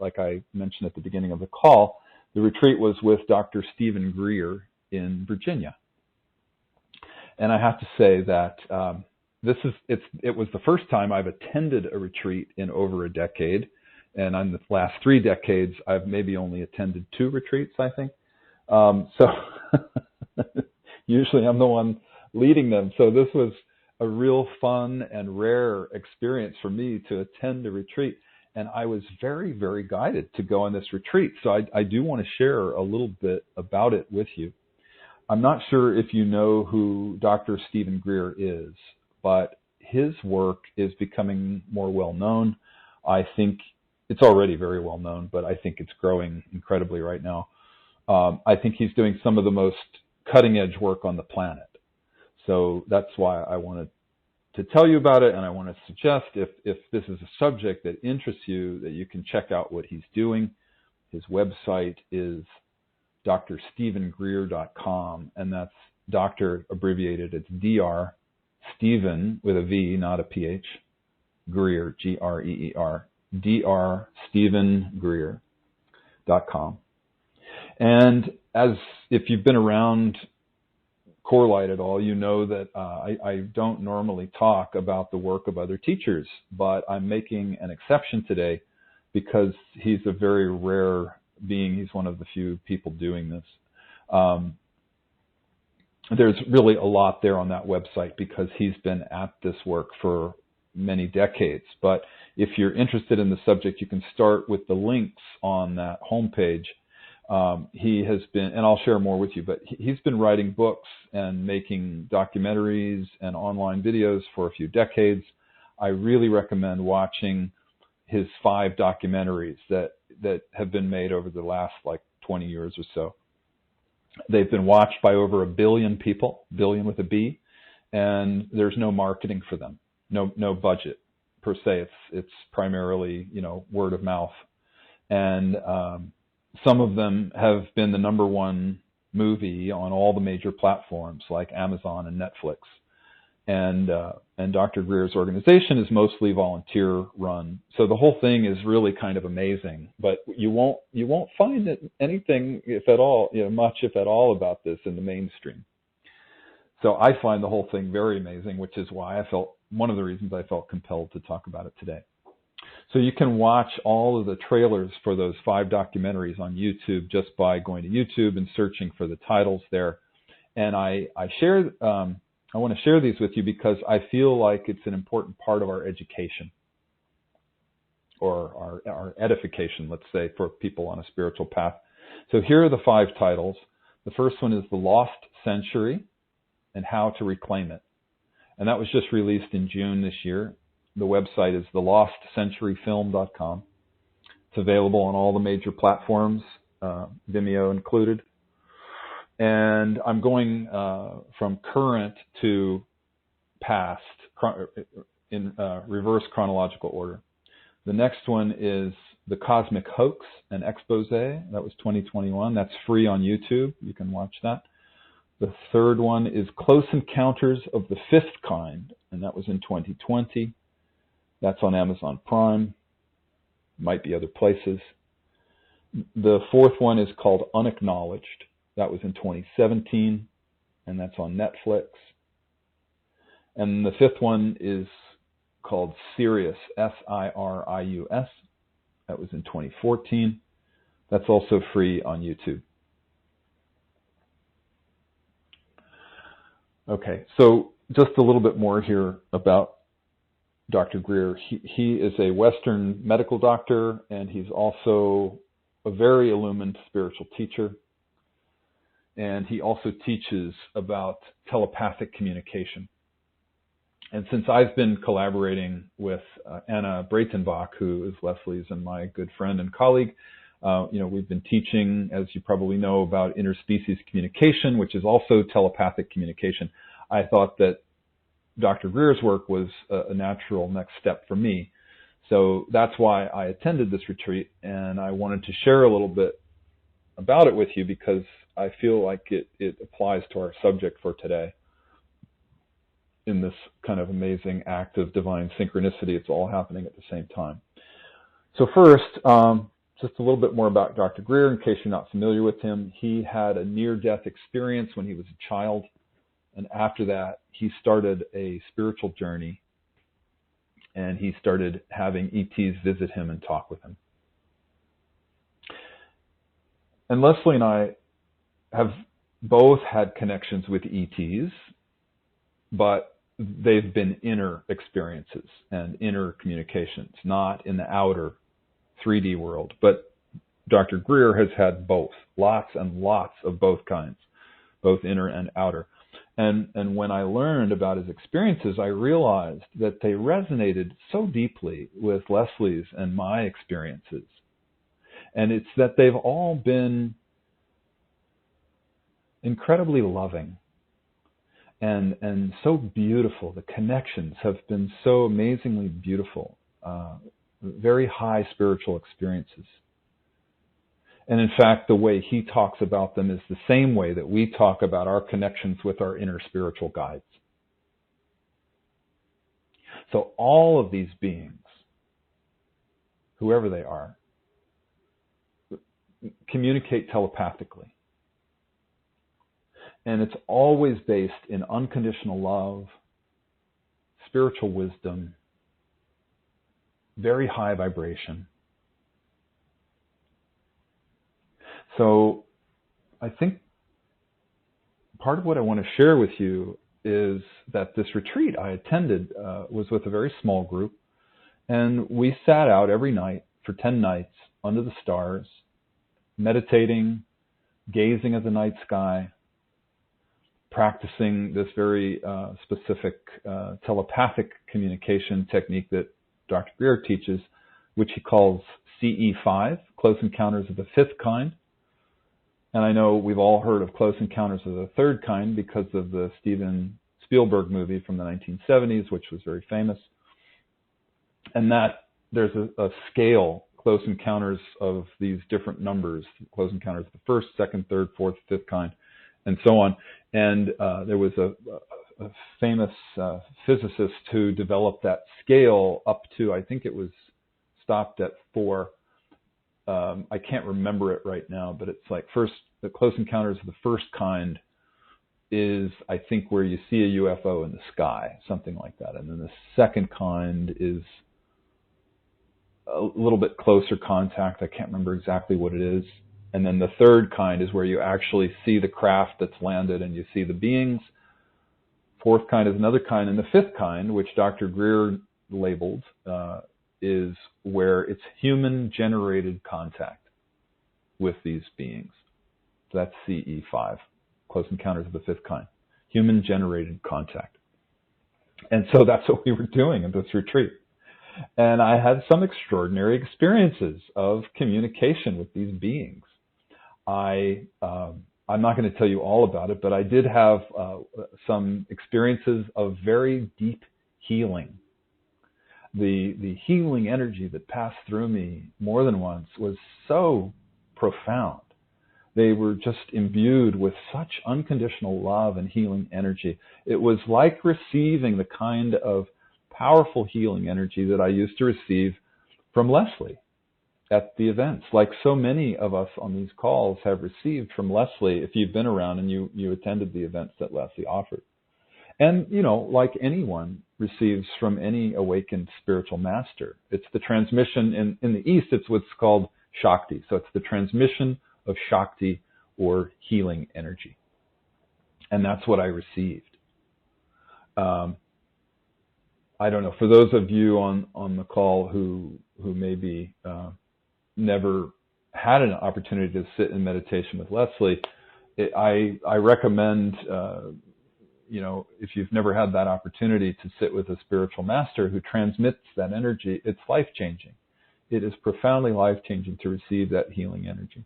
like I mentioned at the beginning of the call. The retreat was with Dr. Stephen Greer in Virginia. And I have to say that it was the first time I've attended a retreat in over a decade. And in the last 3 decades, I've maybe only attended 2 retreats, I think. So usually I'm the one leading them. So this was a real fun and rare experience for me to attend a retreat. And I was very, very guided to go on this retreat. So I do want to share a little bit about it with you. I'm not sure if you know who Dr. Stephen Greer is, but his work is becoming more well known. I think it's already very well known, but I think it's growing incredibly right now. I think he's doing some of the most cutting edge work on the planet. So that's why I wanted to tell you about it, and I want to suggest if this is a subject that interests you, that you can check out what he's doing. His website is drstephengreer.com, and that's doctor abbreviated. It's Dr. Stephen with a V, not a PH, Greer, Greer, drstephengreer.com. And if you've been around CoreLight at all, you know that I don't normally talk about the work of other teachers, but I'm making an exception today because he's a very rare being. He's one of the few people doing this. There's really a lot there on that website because he's been at this work for many decades. But if you're interested in the subject, you can start with the links on that homepage. He has been, and I'll share more with you, but he's been writing books and making documentaries and online videos for a few decades. I really recommend watching his 5 documentaries that have been made over the last 20 years or so. They've been watched by over 1 billion people, billion with a B, and there's no marketing for them, no budget per se. It's primarily, word of mouth. And some of them have been the #1 movie on all the major platforms like Amazon and Netflix. And Dr. Greer's organization is mostly volunteer run. So the whole thing is really kind of amazing, but you won't find anything, if at all, much if at all, about this in the mainstream. So I find the whole thing very amazing, which is why one of the reasons I felt compelled to talk about it today. So you can watch all of the trailers for those 5 documentaries on YouTube just by going to YouTube and searching for the titles there. And I want to share these with you because I feel like it's an important part of our education, or our edification, let's say, for people on a spiritual path. So here are the 5 titles. The first one is The Lost Century and How to Reclaim It. And that was just released in June this year. The website is thelostcenturyfilm.com. It's available on all the major platforms, Vimeo included. And I'm going from current to past in reverse chronological order. The next one is The Cosmic Hoax, an expose. That was 2021. That's free on YouTube. You can watch that. The third one is Close Encounters of the Fifth Kind, and that was in 2020. That's on Amazon Prime. Might be other places. The fourth one is called Unacknowledged. That was in 2017, and that's on Netflix. And the fifth one is called Sirius, Sirius. That was in 2014. That's also free on YouTube. Okay, so just a little bit more here about Dr. Greer. He is a Western medical doctor, and he's also a very illumined spiritual teacher. And he also teaches about telepathic communication. And since I've been collaborating with Anna Breitenbach, who is Leslie's and my good friend and colleague, we've been teaching, as you probably know, about interspecies communication, which is also telepathic communication. I thought that Dr. Greer's work was a natural next step for me. So that's why I attended this retreat, and I wanted to share a little bit about it with you because I feel like it applies to our subject for today. In this kind of amazing act of divine synchronicity, it's all happening at the same time. So first, just a little bit more about Dr. Greer, in case you're not familiar with him. He had a near-death experience when he was a child, and after that, he started a spiritual journey, and he started having ETs visit him and talk with him. And Leslie and I have both had connections with ETs, but they've been inner experiences and inner communications, not in the outer 3D world. But Dr. Greer has had both, lots and lots of both kinds, both inner and outer. And when I learned about his experiences, I realized that they resonated so deeply with Leslie's and my experiences. And it's that they've all been incredibly loving and so beautiful. The connections have been so amazingly beautiful, very high spiritual experiences. And in fact, the way he talks about them is the same way that we talk about our connections with our inner spiritual guides. So all of these beings, whoever they are, communicate telepathically. And it's always based in unconditional love, spiritual wisdom, very high vibration. So I think part of what I want to share with you is that this retreat I attended was with a very small group, and we sat out every night for 10 nights under the stars, meditating, gazing at the night sky, practicing this very specific telepathic communication technique that Dr. Greer teaches, which he calls CE5, Close Encounters of the Fifth Kind. And I know we've all heard of Close Encounters of the Third Kind because of the Steven Spielberg movie from the 1970s, which was very famous. And that there's a scale, Close Encounters of these different numbers, Close Encounters of the first, second, third, fourth, fifth kind, and so on. And there was a famous physicist who developed that scale up to, I think it was stopped at 4. I can't remember it right now, but it's like the Close Encounters of the first kind is, I think, where you see a UFO in the sky, something like that. And then the second kind is a little bit closer contact. I can't remember exactly what it is. And then the third kind is where you actually see the craft that's landed and you see the beings. Fourth kind is another kind. And the fifth kind, which Dr. Greer labeled, is where it's human-generated contact with these beings. So that's CE5, Close Encounters of the Fifth Kind, human-generated contact. And so that's what we were doing at this retreat. And I had some extraordinary experiences of communication with these beings. I'm not going to tell you all about it, but I did have some experiences of very deep healing. The healing energy that passed through me more than once was so profound. They were just imbued with such unconditional love and healing energy. It was like receiving the kind of powerful healing energy that I used to receive from Leslie at the events, like so many of us on these calls have received from Leslie if you've been around and you attended the events that Leslie offered. And, you know, like anyone receives from any awakened spiritual master, it's the transmission in the East, it's what's called Shakti. So it's the transmission of Shakti or healing energy. And that's what I received. I don't know, for those of you on the call who maybe never had an opportunity to sit in meditation with Leslie, I recommend, if you've never had that opportunity to sit with a spiritual master who transmits that energy, it's life-changing. It is profoundly life-changing to receive that healing energy.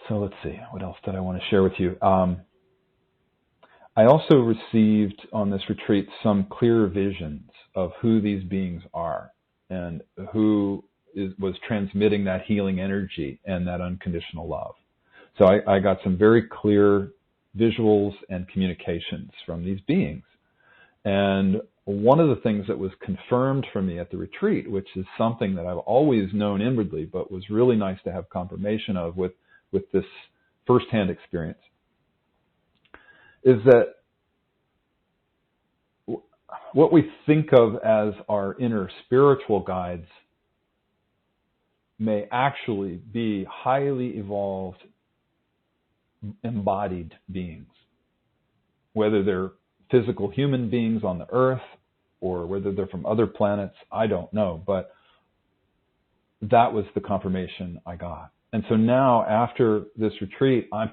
So let's see, what else did I want to share with you? I also received on this retreat some clear visions of who these beings are and who was transmitting that healing energy and that unconditional love. So I got some very clear visuals and communications from these beings. And one of the things that was confirmed for me at the retreat, which is something that I've always known inwardly, but was really nice to have confirmation of with this firsthand experience, is that what we think of as our inner spiritual guides may actually be highly evolved, embodied beings. Whether they're physical human beings on the earth or whether they're from other planets, I don't know. But that was the confirmation I got. And so now, after this retreat, I'm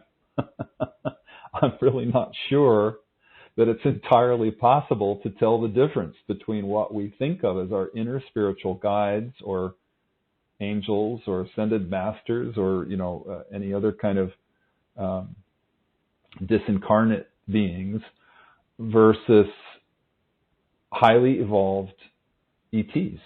really not sure that it's entirely possible to tell the difference between what we think of as our inner spiritual guides or angels or ascended masters or, any other kind of disincarnate beings versus highly evolved ETs.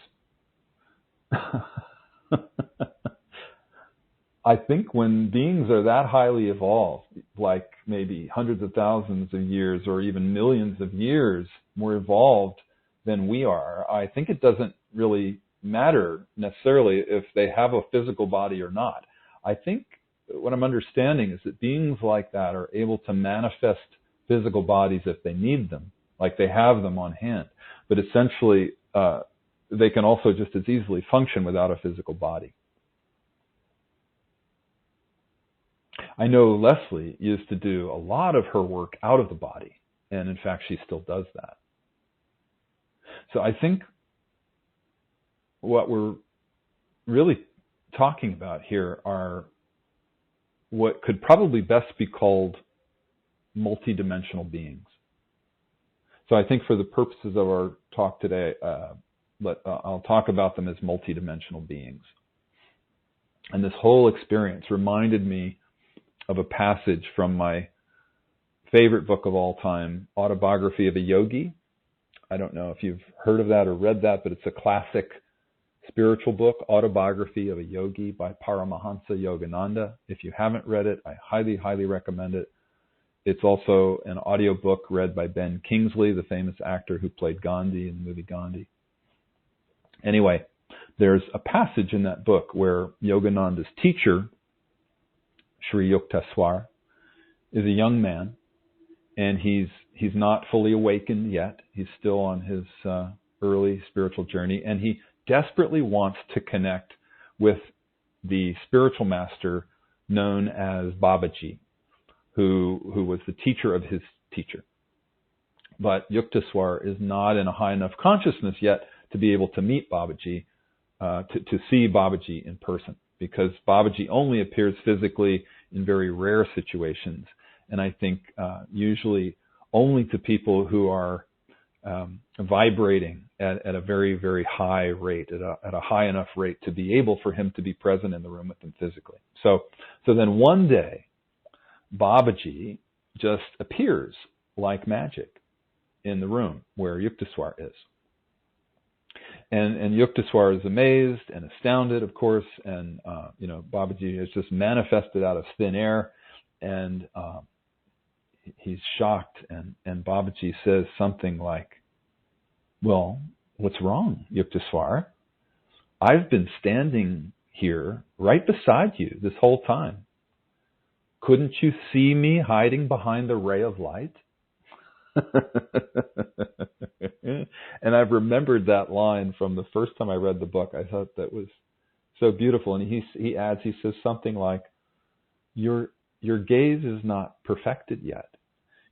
I think when beings are that highly evolved, like maybe hundreds of thousands of years or even millions of years more evolved than we are, I think it doesn't really matter necessarily if they have a physical body or not. I think what I'm understanding is that beings like that are able to manifest physical bodies if they need them, like they have them on hand. But essentially, they can also just as easily function without a physical body. I know Leslie used to do a lot of her work out of the body, and in fact, she still does that. So I think what we're really talking about here are what could probably best be called multidimensional beings. So I think for the purposes of our talk today, I'll talk about them as multidimensional beings. And this whole experience reminded me of a passage from my favorite book of all time, Autobiography of a Yogi. I don't know if you've heard of that or read that, but it's a classic spiritual book, Autobiography of a Yogi by Paramahansa Yogananda. If you haven't read it, I highly, highly recommend it. It's also an audiobook read by Ben Kingsley, the famous actor who played Gandhi in the movie Gandhi. Anyway, there's a passage in that book where Yogananda's teacher, Sri Yukteswar, is a young man, and he's not fully awakened yet. He's still on his early spiritual journey, and he desperately wants to connect with the spiritual master known as Babaji, who was the teacher of his teacher. But Yukteswar is not in a high enough consciousness yet to be able to meet Babaji, to see Babaji in person, because Babaji only appears physically in very rare situations, and I think usually only to people who are vibrating at a very, very high rate, at a high enough rate to be able for him to be present in the room with them physically. So then one day, Babaji just appears like magic in the room where Yukteswar is. And Yukteswar is amazed and astounded, of course, and Babaji is just manifested out of thin air, and he's shocked, and Babaji says something like, "Well, what's wrong, Yukteswar? I've been standing here right beside you this whole time. Couldn't you see me hiding behind the ray of light?" And I've remembered that line from the first time I read the book. I thought that was so beautiful. And he adds, he says something like, your gaze is not perfected yet.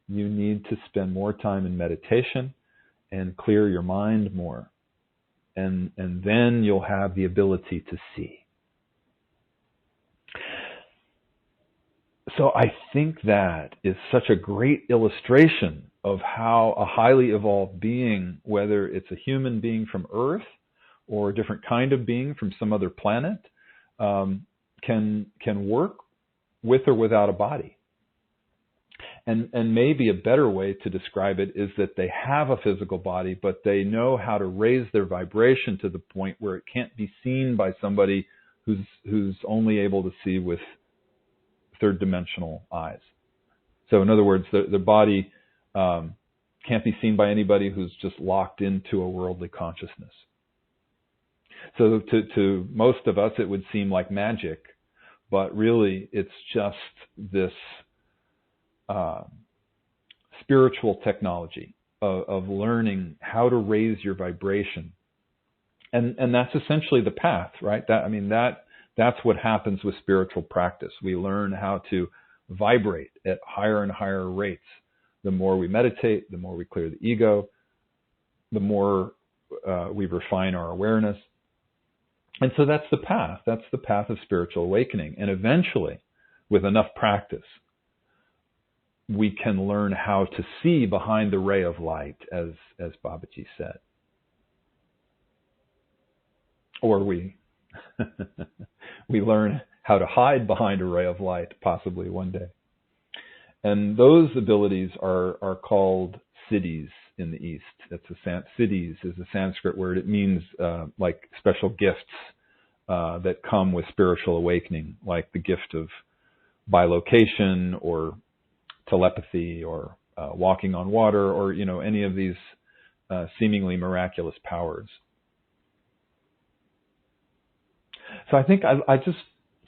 You need to spend more time in meditation and clear your mind more. And then you'll have the ability to see. So I think that is such a great illustration of how a highly evolved being, whether it's a human being from Earth or a different kind of being from some other planet, can work with or without a body. And maybe a better way to describe it is that they have a physical body, but they know how to raise their vibration to the point where it can't be seen by somebody who's only able to see with third-dimensional eyes. So in other words, the body can't be seen by anybody who's just locked into a worldly consciousness. So to most of us, it would seem like magic, but really it's just this spiritual technology of learning how to raise your vibration. And that's essentially the path, right? That's what happens with spiritual practice. We learn how to vibrate at higher and higher rates. The more we meditate, the more we clear the ego, the more we refine our awareness. And so that's the path. That's the path of spiritual awakening. And eventually, with enough practice, we can learn how to see behind the ray of light, as Babaji said. Or we learn how to hide behind a ray of light, possibly one day. And those abilities are called siddhis in the East. Siddhis is a Sanskrit word. It means like special gifts that come with spiritual awakening, like the gift of bilocation or telepathy or walking on water, or any of these seemingly miraculous powers. So I think I just,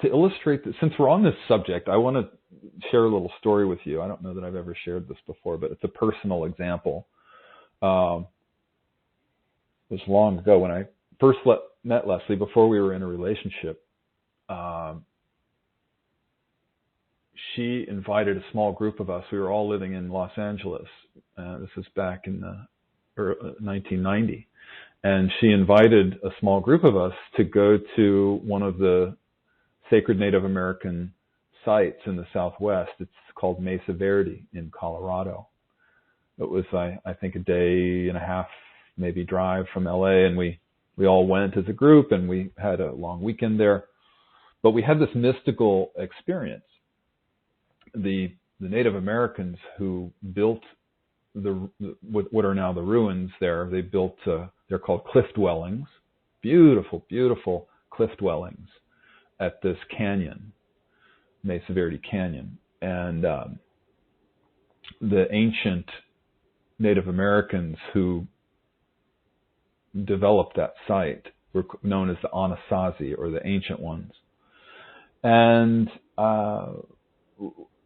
to illustrate that, since we're on this subject, I want to share a little story with you. I don't know that I've ever shared this before, but it's a personal example. It was long ago when I first met Leslie, before we were in a relationship. She invited a small group of us. We were all living in Los Angeles. This was back in 1990. And she invited a small group of us to go to one of the sacred Native American sites in the Southwest. It's called Mesa Verde in Colorado. It was, I think, a day and a half, maybe, drive from LA, and we all went as a group, and we had a long weekend there. But we had this mystical experience. The Native Americans who built what are now the ruins there, they built, they're called cliff dwellings, beautiful, beautiful cliff dwellings at this canyon, Mesa Verde Canyon. And the ancient Native Americans who developed that site were known as the Anasazi, or the Ancient Ones. And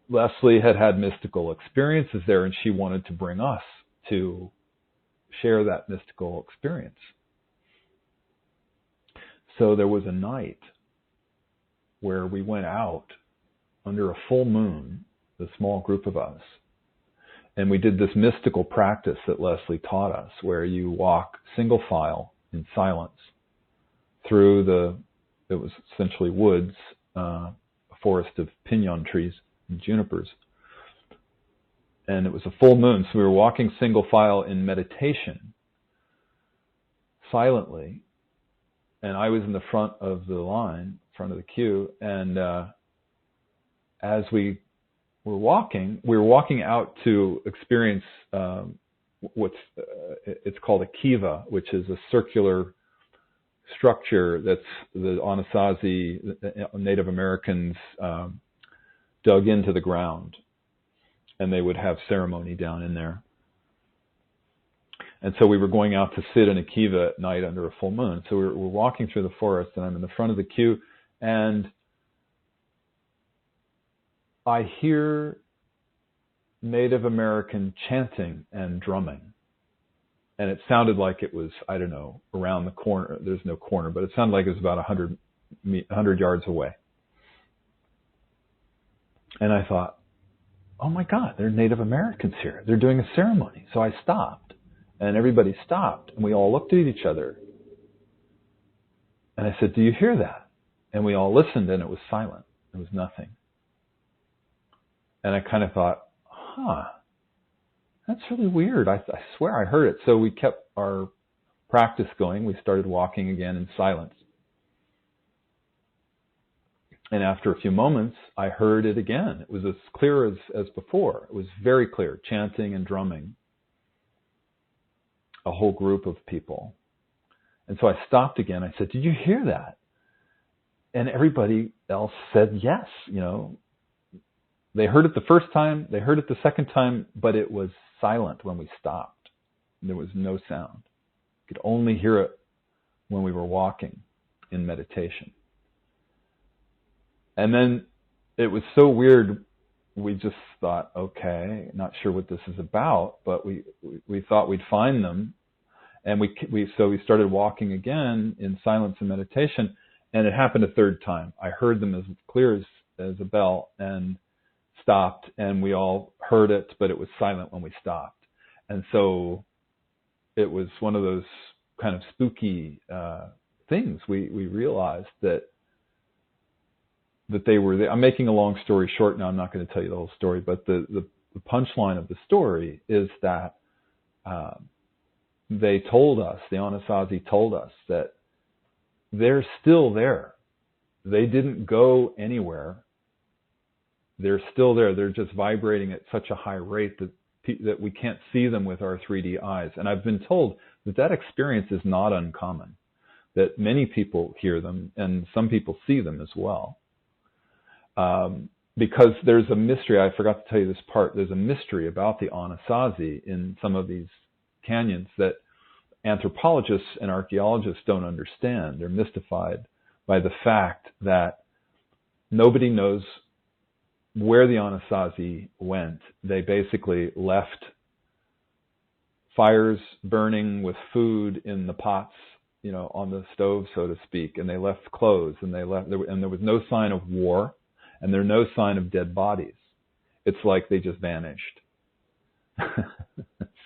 Leslie had mystical experiences there, and she wanted to bring us to share that mystical experience. So there was a night where we went out under a full moon, a small group of us, and we did this mystical practice that Leslie taught us, where you walk single file in silence through it was essentially woods, a forest of pinon trees and junipers. And it was a full moon, so we were walking single file in meditation, silently, and I was in the front of the line, front of the queue, and as we were walking out to experience it's called a kiva, which is a circular structure that's the Anasazi, Native Americans, dug into the ground, and they would have ceremony down in there. And so we were going out to sit in a kiva at night under a full moon. So we're walking through the forest, and I'm in the front of the queue, and I hear Native American chanting and drumming. And it sounded like it was, I don't know, around the corner. There's no corner, but it sounded like it was about 100 yards away. And I thought, oh my God, there are Native Americans here. They're doing a ceremony. So I stopped, and everybody stopped, and we all looked at each other. And I said, do you hear that? And we all listened, and it was silent. There was nothing. And I kind of thought, that's really weird. I swear I heard it. So we kept our practice going. We started walking again in silence. And after a few moments, I heard it again. It was as clear as before. It was very clear, chanting and drumming. A whole group of people. And so I stopped again. I said, did you hear that? And everybody else said yes. They heard it the first time, they heard it the second time, but it was silent when we stopped. There was no sound. You could only hear it when we were walking in meditation. And then it was so weird, we just thought, okay, not sure what this is about, but we thought we'd find them. And so we started walking again in silence and meditation, and it happened a third time. I heard them as clear as a bell, and stopped, and we all heard it, but it was silent when we stopped. And so it was one of those kind of spooky things. We realized that they were there. I'm making a long story short now. I'm not going to tell you the whole story, but the punchline of the story is that they told us, the Anasazi told us, that they're still there. They didn't go anywhere. They're still there. They're just vibrating at such a high rate that we can't see them with our 3D eyes. And I've been told that experience is not uncommon, that many people hear them and some people see them as well. Because there's a mystery. I forgot to tell you this part. There's a mystery about the Anasazi in some of these canyons that anthropologists and archaeologists don't understand. They're mystified by the fact that nobody knows where the Anasazi went. They basically left fires burning with food in the pots, on the stove, so to speak, and they left clothes, and there was no sign of war, and there's no sign of dead bodies. It's like they just vanished.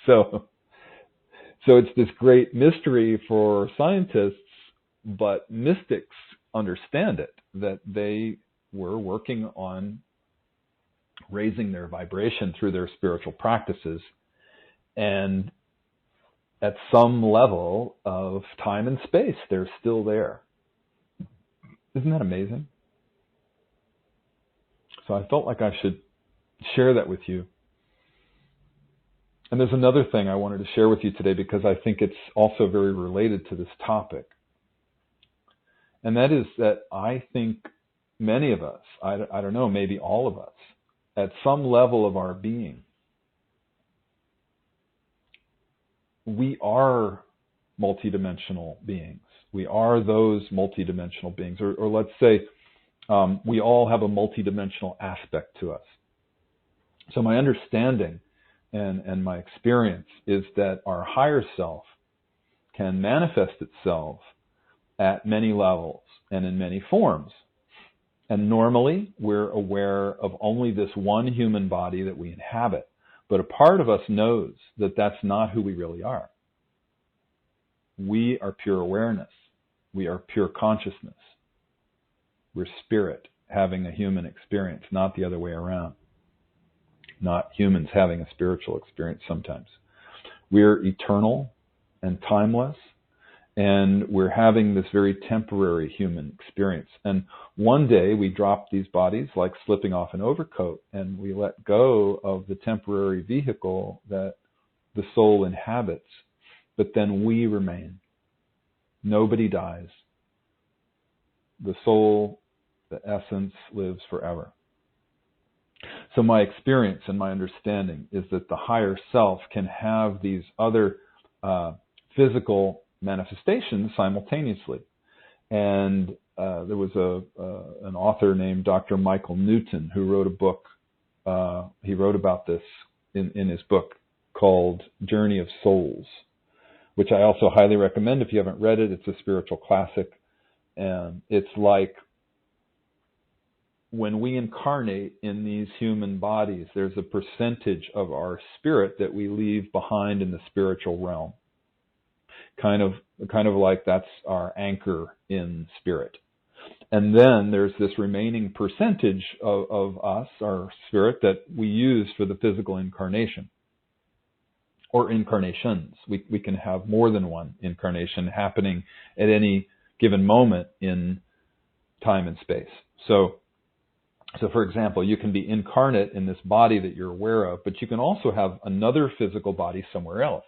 So it's this great mystery for scientists, but mystics understand it, that they were working on raising their vibration through their spiritual practices, and at some level of time and space, they're still there. Isn't that amazing? So I felt like I should share that with you. And there's another thing I wanted to share with you today, because I think it's also very related to this topic. And that is that I think many of us, I don't know, maybe all of us, at some level of our being, we are multidimensional beings. We are those multidimensional beings, or let's say we all have a multidimensional aspect to us. So my understanding and my experience is that our higher self can manifest itself at many levels and in many forms. And normally we're aware of only this one human body that we inhabit. But a part of us knows that that's not who we really are. We are pure awareness. We are pure consciousness. We're spirit having a human experience, not the other way around. Not humans having a spiritual experience sometimes. We're eternal and timeless, and we're having this very temporary human experience. And one day we drop these bodies like slipping off an overcoat, and we let go of the temporary vehicle that the soul inhabits, but then we remain. Nobody dies. The soul, the essence, lives forever. So my experience and my understanding is that the higher self can have these other physical manifestations simultaneously. And there was an author named Dr. Michael Newton who wrote a book. He wrote about this in his book called Journey of Souls, which I also highly recommend if you haven't read it. It's a spiritual classic. And it's like when we incarnate in these human bodies, there's a percentage of our spirit that we leave behind in the spiritual realm. Kind of like that's our anchor in spirit. And then there's this remaining percentage of us, our spirit, that we use for the physical incarnation. Or incarnations. We can have more than one incarnation happening at any given moment in time and space. So for example, you can be incarnate in this body that you're aware of, but you can also have another physical body somewhere else,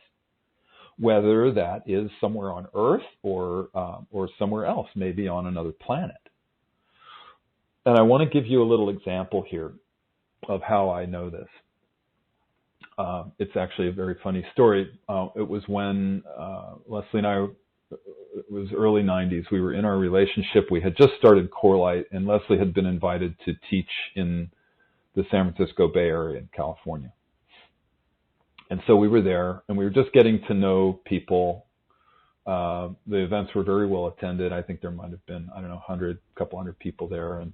whether that is somewhere on Earth or somewhere else, maybe on another planet. And I want to give you a little example here of how I know this. It's actually a very funny story. It was when Leslie and I, it was early 90s, we were in our relationship. We had just started CoreLight, and Leslie had been invited to teach in the San Francisco Bay Area in California. And so we were there, and we were just getting to know people. The events were very well attended. I think there might have been, a couple hundred people there. And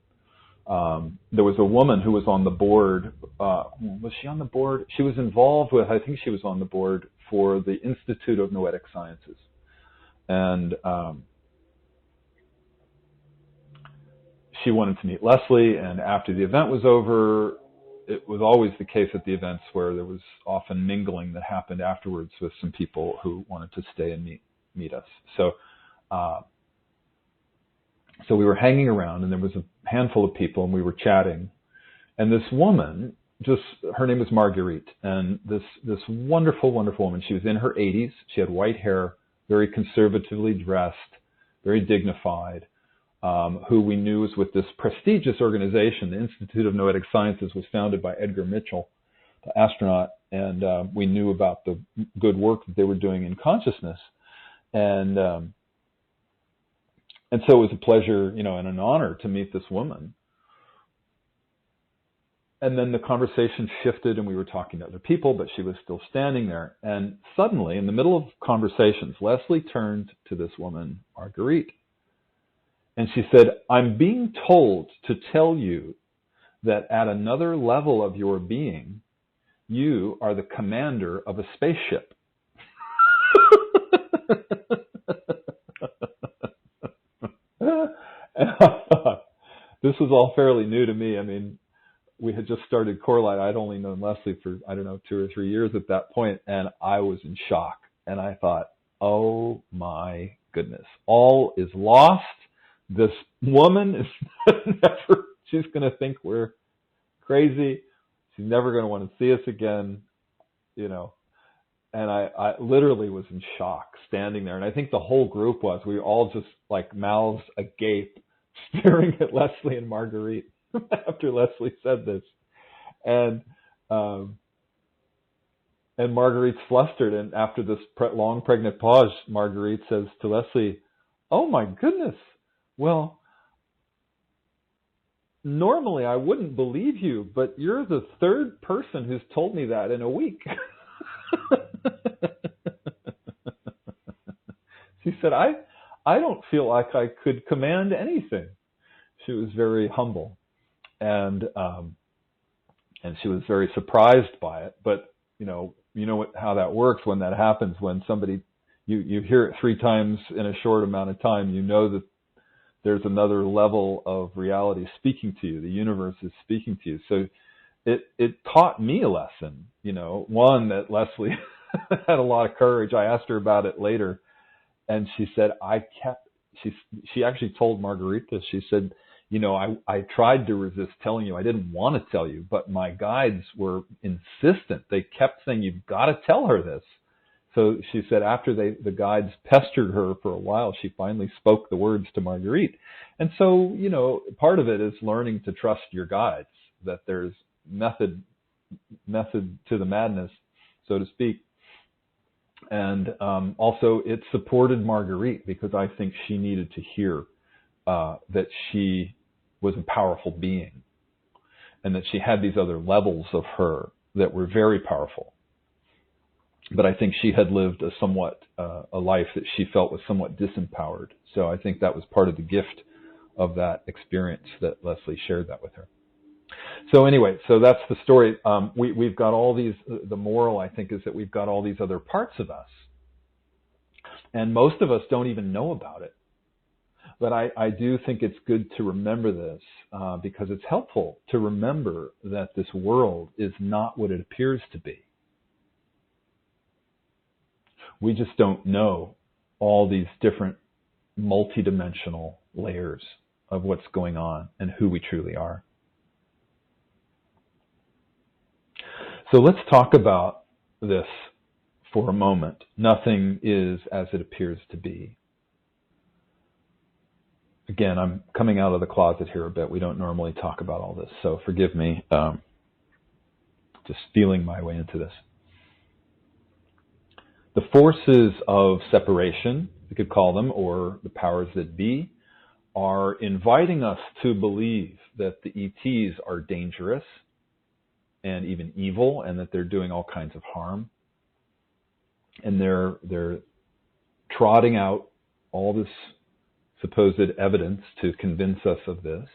there was a woman who was on the board. Was she on the board? She was involved with, I think she was on the board for the Institute of Noetic Sciences. And she wanted to meet Leslie, and after the event was over, it was always the case at the events where there was often mingling that happened afterwards with some people who wanted to stay and meet us. So we were hanging around, and there was a handful of people, and we were chatting. And this woman, her name was Marguerite, and this wonderful, wonderful woman. She was in her 80s. She had white hair, very conservatively dressed, very dignified, who we knew was with this prestigious organization. The Institute of Noetic Sciences was founded by Edgar Mitchell, the astronaut, and we knew about the good work that they were doing in consciousness. And so it was a pleasure, and an honor to meet this woman. And then the conversation shifted, and we were talking to other people, but she was still standing there. And suddenly, in the middle of conversations, Leslie turned to this woman, Marguerite, and she said, "I'm being told to tell you that at another level of your being, you are the commander of a spaceship." And I thought, this was all fairly new to me. I mean, we had just started CoreLight. I'd only known Leslie for, 2 or 3 years at that point, and I was in shock. And I thought, oh my goodness, all is lost. This woman is she's going to think we're crazy. She's never going to want to see us again, And I literally was in shock standing there. And I think the whole group was. We were all just like mouths agape, staring at Leslie and Marguerite after Leslie said this. And Marguerite's flustered. And after this long pregnant pause, Marguerite says to Leslie, Oh my goodness. Well, normally I wouldn't believe you, but you're the third person who's told me that in a week. She said, I don't feel like I could command anything. She was very humble, and she was very surprised by it. But how that works when that happens. When somebody you hear it 3 times in a short amount of time, you know that there's another level of reality speaking to you. The universe is speaking to you. So it taught me a lesson. One, that Leslie had a lot of courage. I asked her about it later, and she said she actually told Margarita. She said, I tried to resist telling you. I didn't want to tell you, but my guides were insistent. They kept saying, you've got to tell her this. So she said after the guides pestered her for a while, she finally spoke the words to Marguerite. And so, part of it is learning to trust your guides, that there's method to the madness, so to speak. And also it supported Marguerite, because I think she needed to hear that she was a powerful being, and that she had these other levels of her that were very powerful. But I think she had lived a life that she felt was somewhat disempowered. So I think that was part of the gift of that experience, that Leslie shared that with her. So anyway, so that's the story. We've got all these, the moral, I think, is that we've got all these other parts of us. And most of us don't even know about it. But I do think it's good to remember this, because it's helpful to remember that this world is not what it appears to be. We just don't know all these different multidimensional layers of what's going on and who we truly are. So let's talk about this for a moment. Nothing is as it appears to be. Again, I'm coming out of the closet here a bit. We don't normally talk about all this, so forgive me, just feeling my way into this. The forces of separation, we could call them, or the powers that be, are inviting us to believe that the ETs are dangerous and even evil, and that they're doing all kinds of harm. And they're trotting out all this supposed evidence to convince us of this.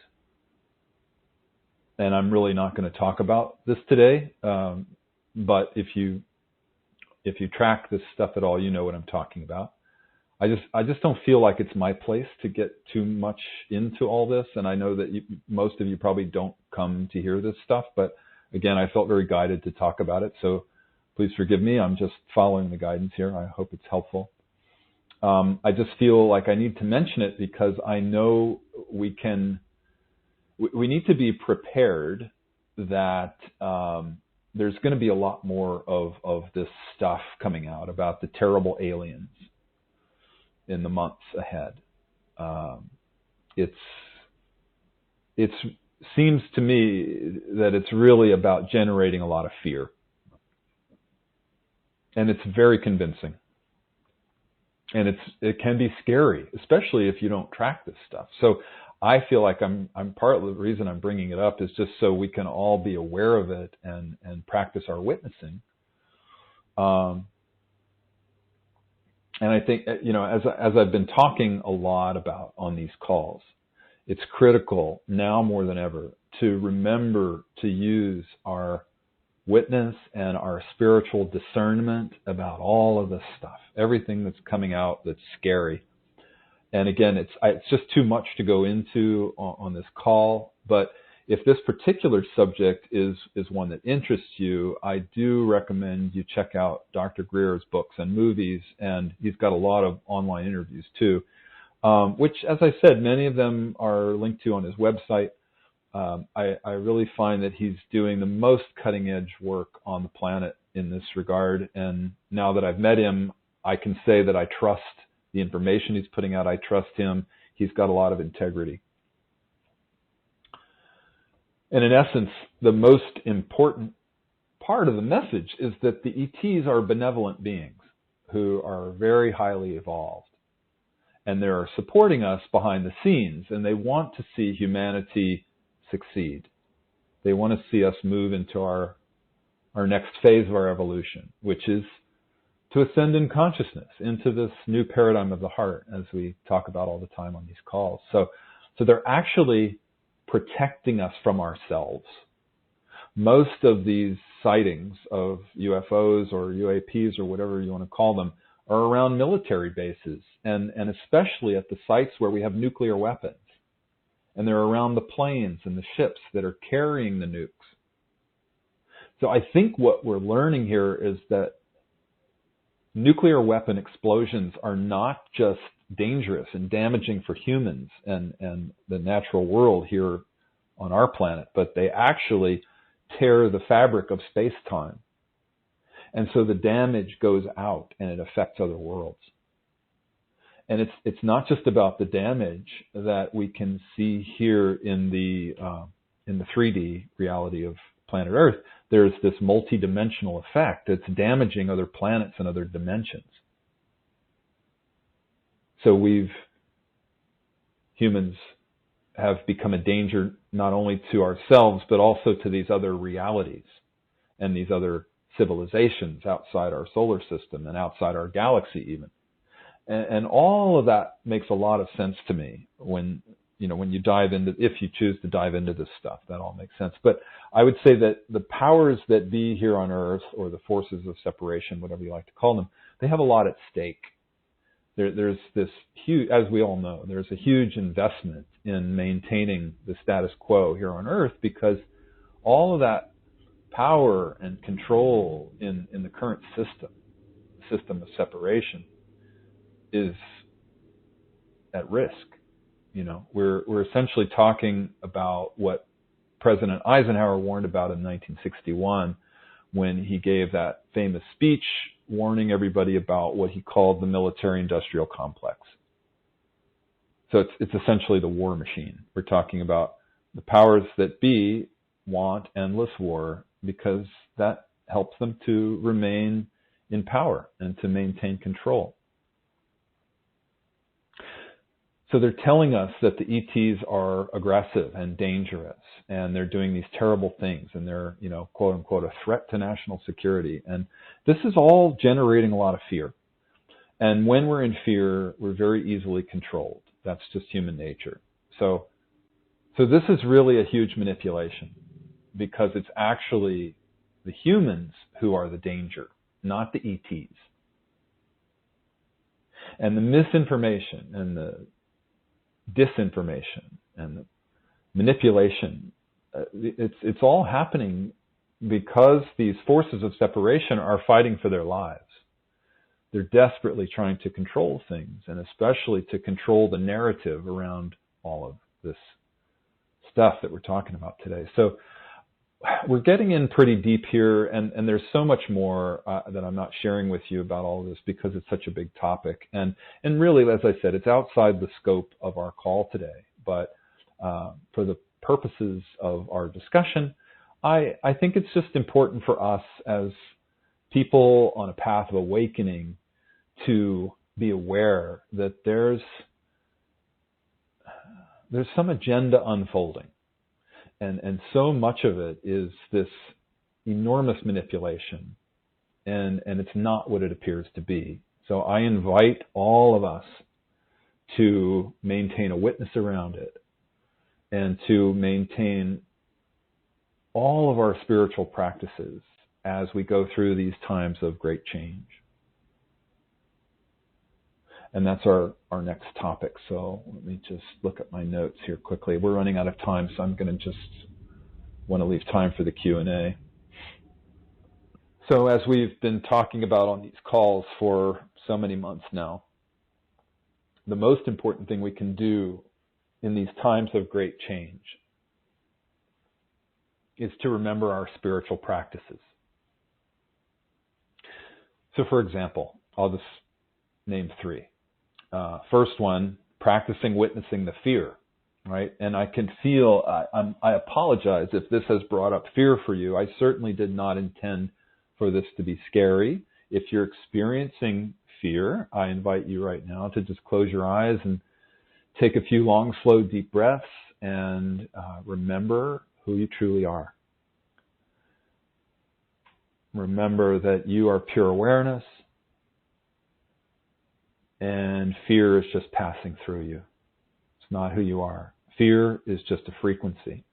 And I'm really not going to talk about this today, but if you track this stuff at all, you know what I'm talking about. I just don't feel like it's my place to get too much into all this, and I know that most of you probably don't come to hear this stuff, but again, I felt very guided to talk about it, so please forgive me. I'm just following the guidance here. I hope it's helpful. I just feel like I need to mention it because I know we need to be prepared that there's going to be a lot more of this stuff coming out about the terrible aliens in the months ahead. It seems to me that it's really about generating a lot of fear. And it's very convincing. And it can be scary, especially if you don't track this stuff. So I feel like I'm part of the reason I'm bringing it up is just so we can all be aware of it and practice our witnessing. And I think, as I've been talking a lot about on these calls, it's critical now more than ever to remember to use our witness and our spiritual discernment about all of this stuff, everything that's coming out that's scary. And again, it's just too much to go into on this call, but if this particular subject is one that interests you, I do recommend you check out Dr. Greer's books and movies, and he's got a lot of online interviews too, which, as I said, many of them are linked to on his website. I really find that he's doing the most cutting-edge work on the planet in this regard, and now that I've met him, I can say that I trust the information he's putting out. I trust him. He's got a lot of integrity. And in essence, the most important part of the message is that the ETs are benevolent beings who are very highly evolved. and they're supporting us behind the scenes, and they want to see humanity succeed. They want to see us move into our next phase of our evolution, which is to ascend in consciousness into this new paradigm of the heart, as we talk about all the time on these calls. So they're actually protecting us from ourselves. Most of these sightings of UFOs or UAPs or whatever you want to call them are around military bases, and especially at the sites where we have nuclear weapons. And they're around the planes and the ships that are carrying the nukes. So I think what we're learning here is that nuclear weapon explosions are not just dangerous and damaging for humans and the natural world here on our planet, but they actually tear the fabric of space-time. And so the damage goes out and it affects other worlds. And it's not just about the damage that we can see here in the 3D reality of planet Earth. There's this multi-dimensional effect that's damaging other planets and other dimensions. So humans have become a danger not only to ourselves, but also to these other realities and these other civilizations outside our solar system and outside our galaxy even. And all of that makes a lot of sense to me when you dive into, if you choose to dive into this stuff, that all makes sense. But I would say that the powers that be here on Earth, or the forces of separation, whatever you like to call them, they have a lot at stake. There's this huge, as we all know, there's a huge investment in maintaining the status quo here on Earth, because all of that power and control in the current system of separation, is at risk. We're essentially talking about what President Eisenhower warned about in 1961 when he gave that famous speech warning everybody about what he called the military-industrial complex. So it's essentially the war machine. We're talking about the powers that be want endless war because that helps them to remain in power and to maintain control. So they're telling us that the ETs are aggressive and dangerous, and they're doing these terrible things, and they're, quote unquote, a threat to national security. And this is all generating a lot of fear. And when we're in fear, we're very easily controlled. That's just human nature. So this is really a huge manipulation, because it's actually the humans who are the danger, not the ETs. And the misinformation and the disinformation and the manipulation, it's all happening because these forces of separation are fighting for their lives. They're desperately trying to control things, and especially to control the narrative around all of this stuff that we're talking about today. So we're getting in pretty deep here, and there's so much more that I'm not sharing with you about all of this because it's such a big topic. And really, as I said, it's outside the scope of our call today. But for the purposes of our discussion, I think it's just important for us as people on a path of awakening to be aware that there's some agenda unfolding. And so much of it is this enormous manipulation, and it's not what it appears to be. So I invite all of us to maintain a witness around it, and to maintain all of our spiritual practices as we go through these times of great change. And that's our next topic. So let me just look at my notes here quickly. We're running out of time, so I'm going to just want to leave time for the Q&A. So as we've been talking about on these calls for so many months now, the most important thing we can do in these times of great change is to remember our spiritual practices. So for example, I'll just name three. First one, practicing witnessing the fear, right? And I can feel, I apologize if this has brought up fear for you. I certainly did not intend for this to be scary. If you're experiencing fear, I invite you right now to just close your eyes and take a few long, slow, deep breaths and remember who you truly are. Remember that you are pure awareness and fear is just passing through you. It's not who you are. Fear is just a frequency.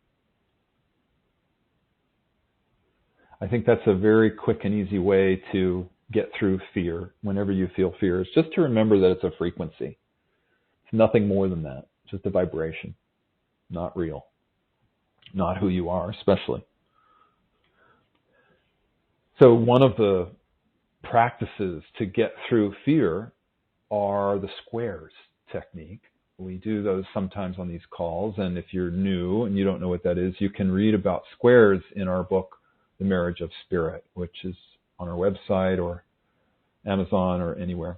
I think that's a very quick and easy way to get through fear whenever you feel fear, is just to remember that it's a frequency. It's nothing more than that, just a vibration, not real, not who you are especially. So one of the practices to get through fear are the squares technique. We do those sometimes on these calls, and if you're new and you don't know what that is, you can read about squares in our book, The Marriage of Spirit, which is on our website or Amazon or anywhere.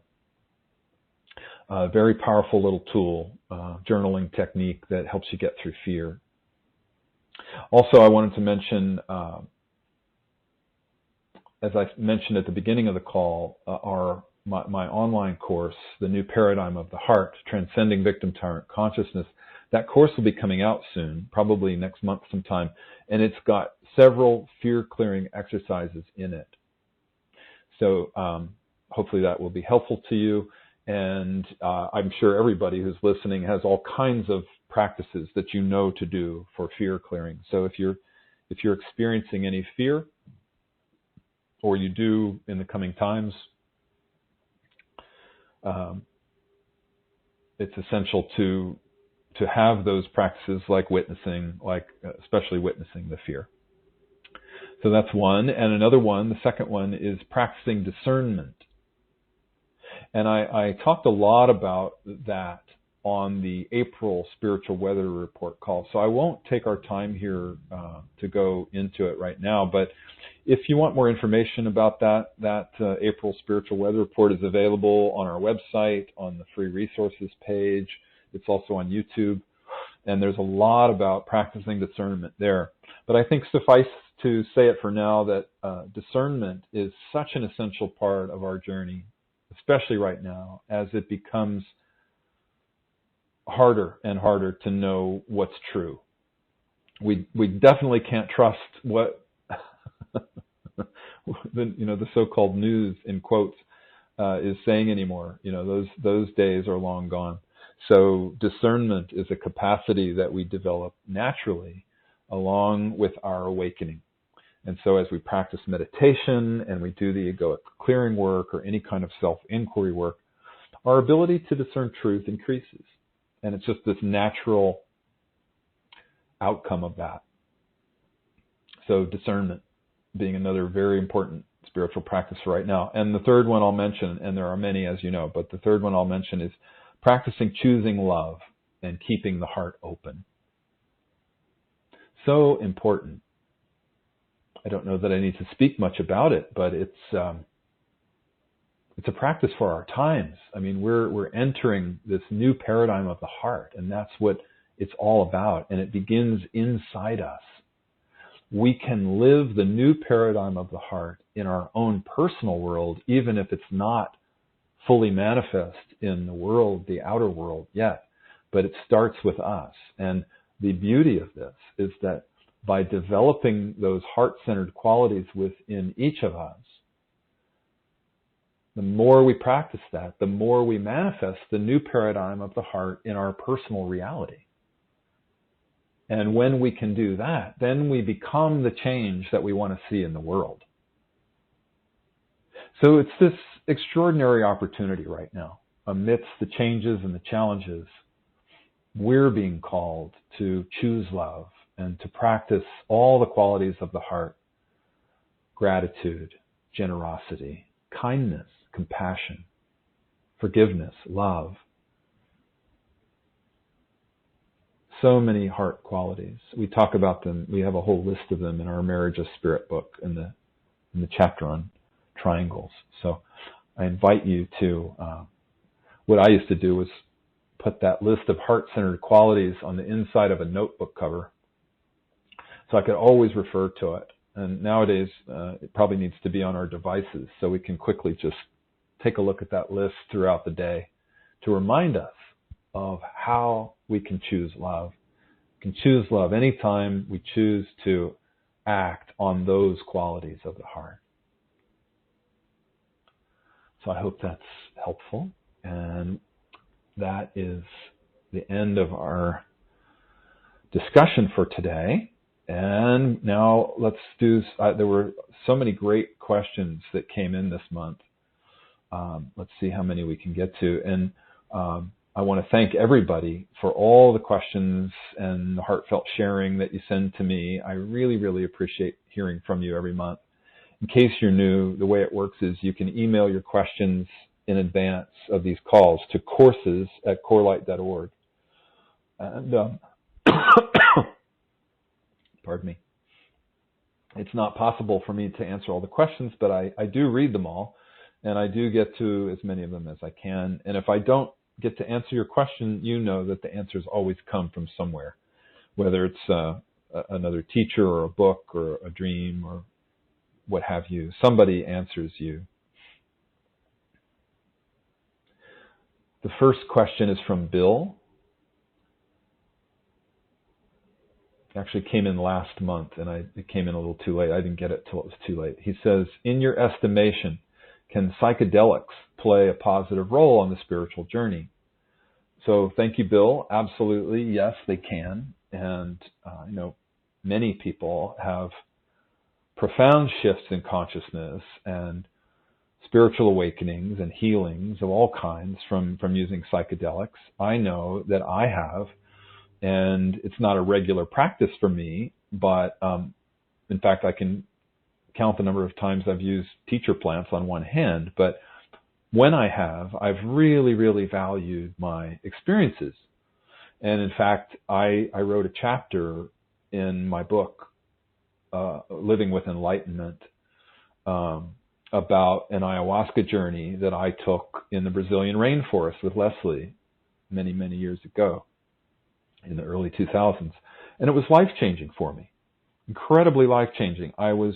A very powerful little tool, journaling technique that helps you get through fear. Also, I wanted to mention, as I mentioned at the beginning of the call, my online course, The New Paradigm of the Heart, Transcending Victim Tyrant Consciousness. That course will be coming out soon, probably next month sometime, and it's got several fear-clearing exercises in it. So hopefully that will be helpful to you, and I'm sure everybody who's listening has all kinds of practices that you know to do for fear clearing. So if you're experiencing any fear, or you do in the coming times, it's essential to have those practices like witnessing, especially witnessing the fear. So that's one. And another one, the second one, is practicing discernment. And I talked a lot about that on the April Spiritual Weather Report call. So I won't take our time here to go into it right now. But if you want more information about that April Spiritual Weather Report is available on our website, on the free resources page. It's also on YouTube. And there's a lot about practicing discernment there. But I think suffice to say it for now that discernment is such an essential part of our journey, especially right now, as it becomes harder and harder to know what's true. We definitely can't trust what the so-called news in quotes is saying anymore. Those days are long gone. So discernment is a capacity that we develop naturally along with our awakening. And so as we practice meditation and we do the egoic clearing work or any kind of self-inquiry work, our ability to discern truth increases. And it's just this natural outcome of that. So discernment being another very important spiritual practice right now. And the third one I'll mention, and there are many as you know, but the third one I'll mention is practicing choosing love and keeping the heart open. So important. I don't know that I need to speak much about it, but it's a practice for our times. I mean, we're entering this new paradigm of the heart, and that's what it's all about, and it begins inside us. We can live the new paradigm of the heart in our own personal world, even if it's not fully manifest in the world, the outer world yet, but it starts with us. And the beauty of this is that by developing those heart-centered qualities within each of us, the more we practice that, the more we manifest the new paradigm of the heart in our personal reality. And when we can do that, then we become the change that we want to see in the world. So it's this extraordinary opportunity right now. Amidst the changes and the challenges, we're being called to choose love and to practice all the qualities of the heart: gratitude, generosity, kindness, compassion, forgiveness, love. So many heart qualities. We talk about them. We have a whole list of them in our Marriage of Spirit book in the chapter on triangles. So I invite you to, what I used to do was put that list of heart-centered qualities on the inside of a notebook cover so I could always refer to it. And nowadays, it probably needs to be on our devices so we can quickly just take a look at that list throughout the day to remind us of how we can choose love. We can choose love anytime we choose to act on those qualities of the heart. So I hope that's helpful. And that is the end of our discussion for today. And now let's do, there were so many great questions that came in this month. Let's see how many we can get to. And I want to thank everybody for all the questions and the heartfelt sharing that you send to me. I really, really appreciate hearing from you every month. In case you're new, the way it works is you can email your questions in advance of these calls to courses@corelight.org. And pardon me. It's not possible for me to answer all the questions, but I do read them all, and I do get to as many of them as I can. And if I don't get to answer your question, you know that the answers always come from somewhere, whether it's another teacher or a book or a dream or what have you. Somebody answers you. The first question is from Bill. It actually came in last month, and it came in a little too late. I didn't get it till it was too late. He says, in your estimation, can psychedelics play a positive role on the spiritual journey? So thank you, Bill. Absolutely, yes, they can. And, many people have profound shifts in consciousness and spiritual awakenings and healings of all kinds from using psychedelics. I know that I have, and it's not a regular practice for me, but in fact, I can count the number of times I've used teacher plants on one hand, but when I have, I've really, really valued my experiences. And in fact, I wrote a chapter in my book, Living with Enlightenment, about an ayahuasca journey that I took in the Brazilian rainforest with Leslie many, many years ago in the early 2000s. And it was life-changing for me, incredibly life-changing. I was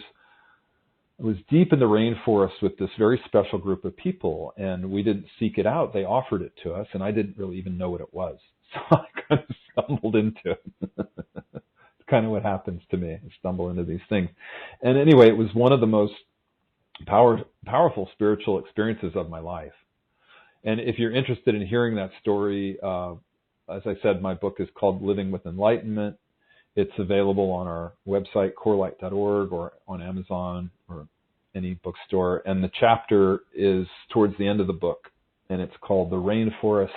deep in the rainforest with this very special group of people, and we didn't seek it out. They offered it to us, and I didn't really even know what it was. So I kind of stumbled into it. It's kind of what happens to me. I stumble into these things. And anyway, it was one of the most powerful spiritual experiences of my life. And if you're interested in hearing that story, as I said, my book is called Living with Enlightenment. It's available on our website, CORELIGHT.org, or on Amazon or any bookstore. And the chapter is towards the end of the book, and it's called The Rainforest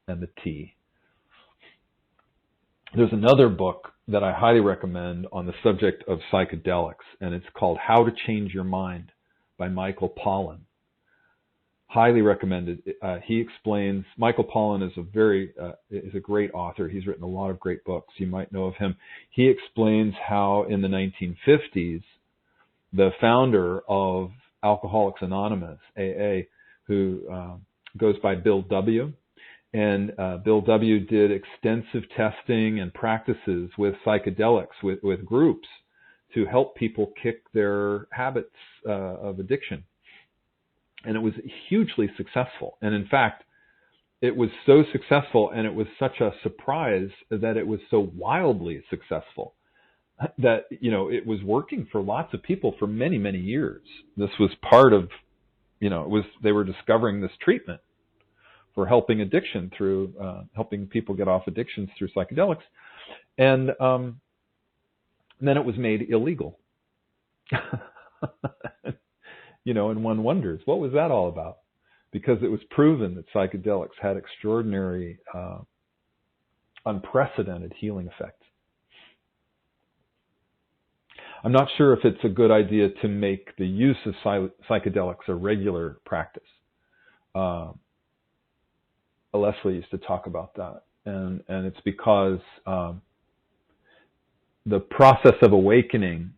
and the Tea. There's another book that I highly recommend on the subject of psychedelics, and it's called How to Change Your Mind by Michael Pollan. Highly recommended. He explains, Michael Pollan is a great author. He's written a lot of great books. You might know of him. He explains how in the 1950s, the founder of Alcoholics Anonymous, AA, who goes by Bill W., and Bill W. did extensive testing and practices with psychedelics, with groups, to help people kick their habits of addiction. And it was hugely successful. And in fact, it was so successful, and it was such a surprise that it was so wildly successful that, it was working for lots of people for many, many years. This was part of, they were discovering this treatment for helping addiction through, helping people get off addictions through psychedelics. And then it was made illegal. And one wonders, what was that all about? Because it was proven that psychedelics had extraordinary, unprecedented healing effects. I'm not sure if it's a good idea to make the use of psychedelics a regular practice. Leslie used to talk about that. And it's because the process of awakening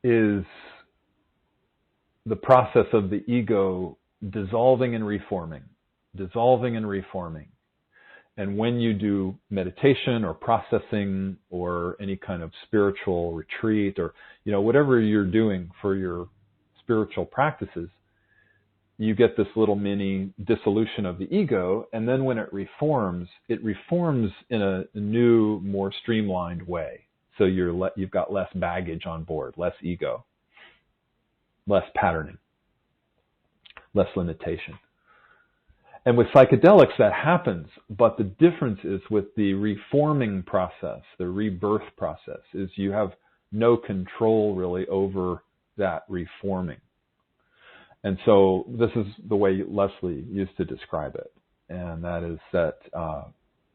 is the process of the ego dissolving and reforming. And when you do meditation or processing or any kind of spiritual retreat or, whatever you're doing for your spiritual practices, you get this little mini dissolution of the ego, and then when it reforms in a new, more streamlined way. So you've got less baggage on board, less ego, less patterning, less limitation. And with psychedelics, that happens, but the difference is with the reforming process, the rebirth process, is you have no control really over that reforming. And so this is the way Leslie used to describe it, and that is that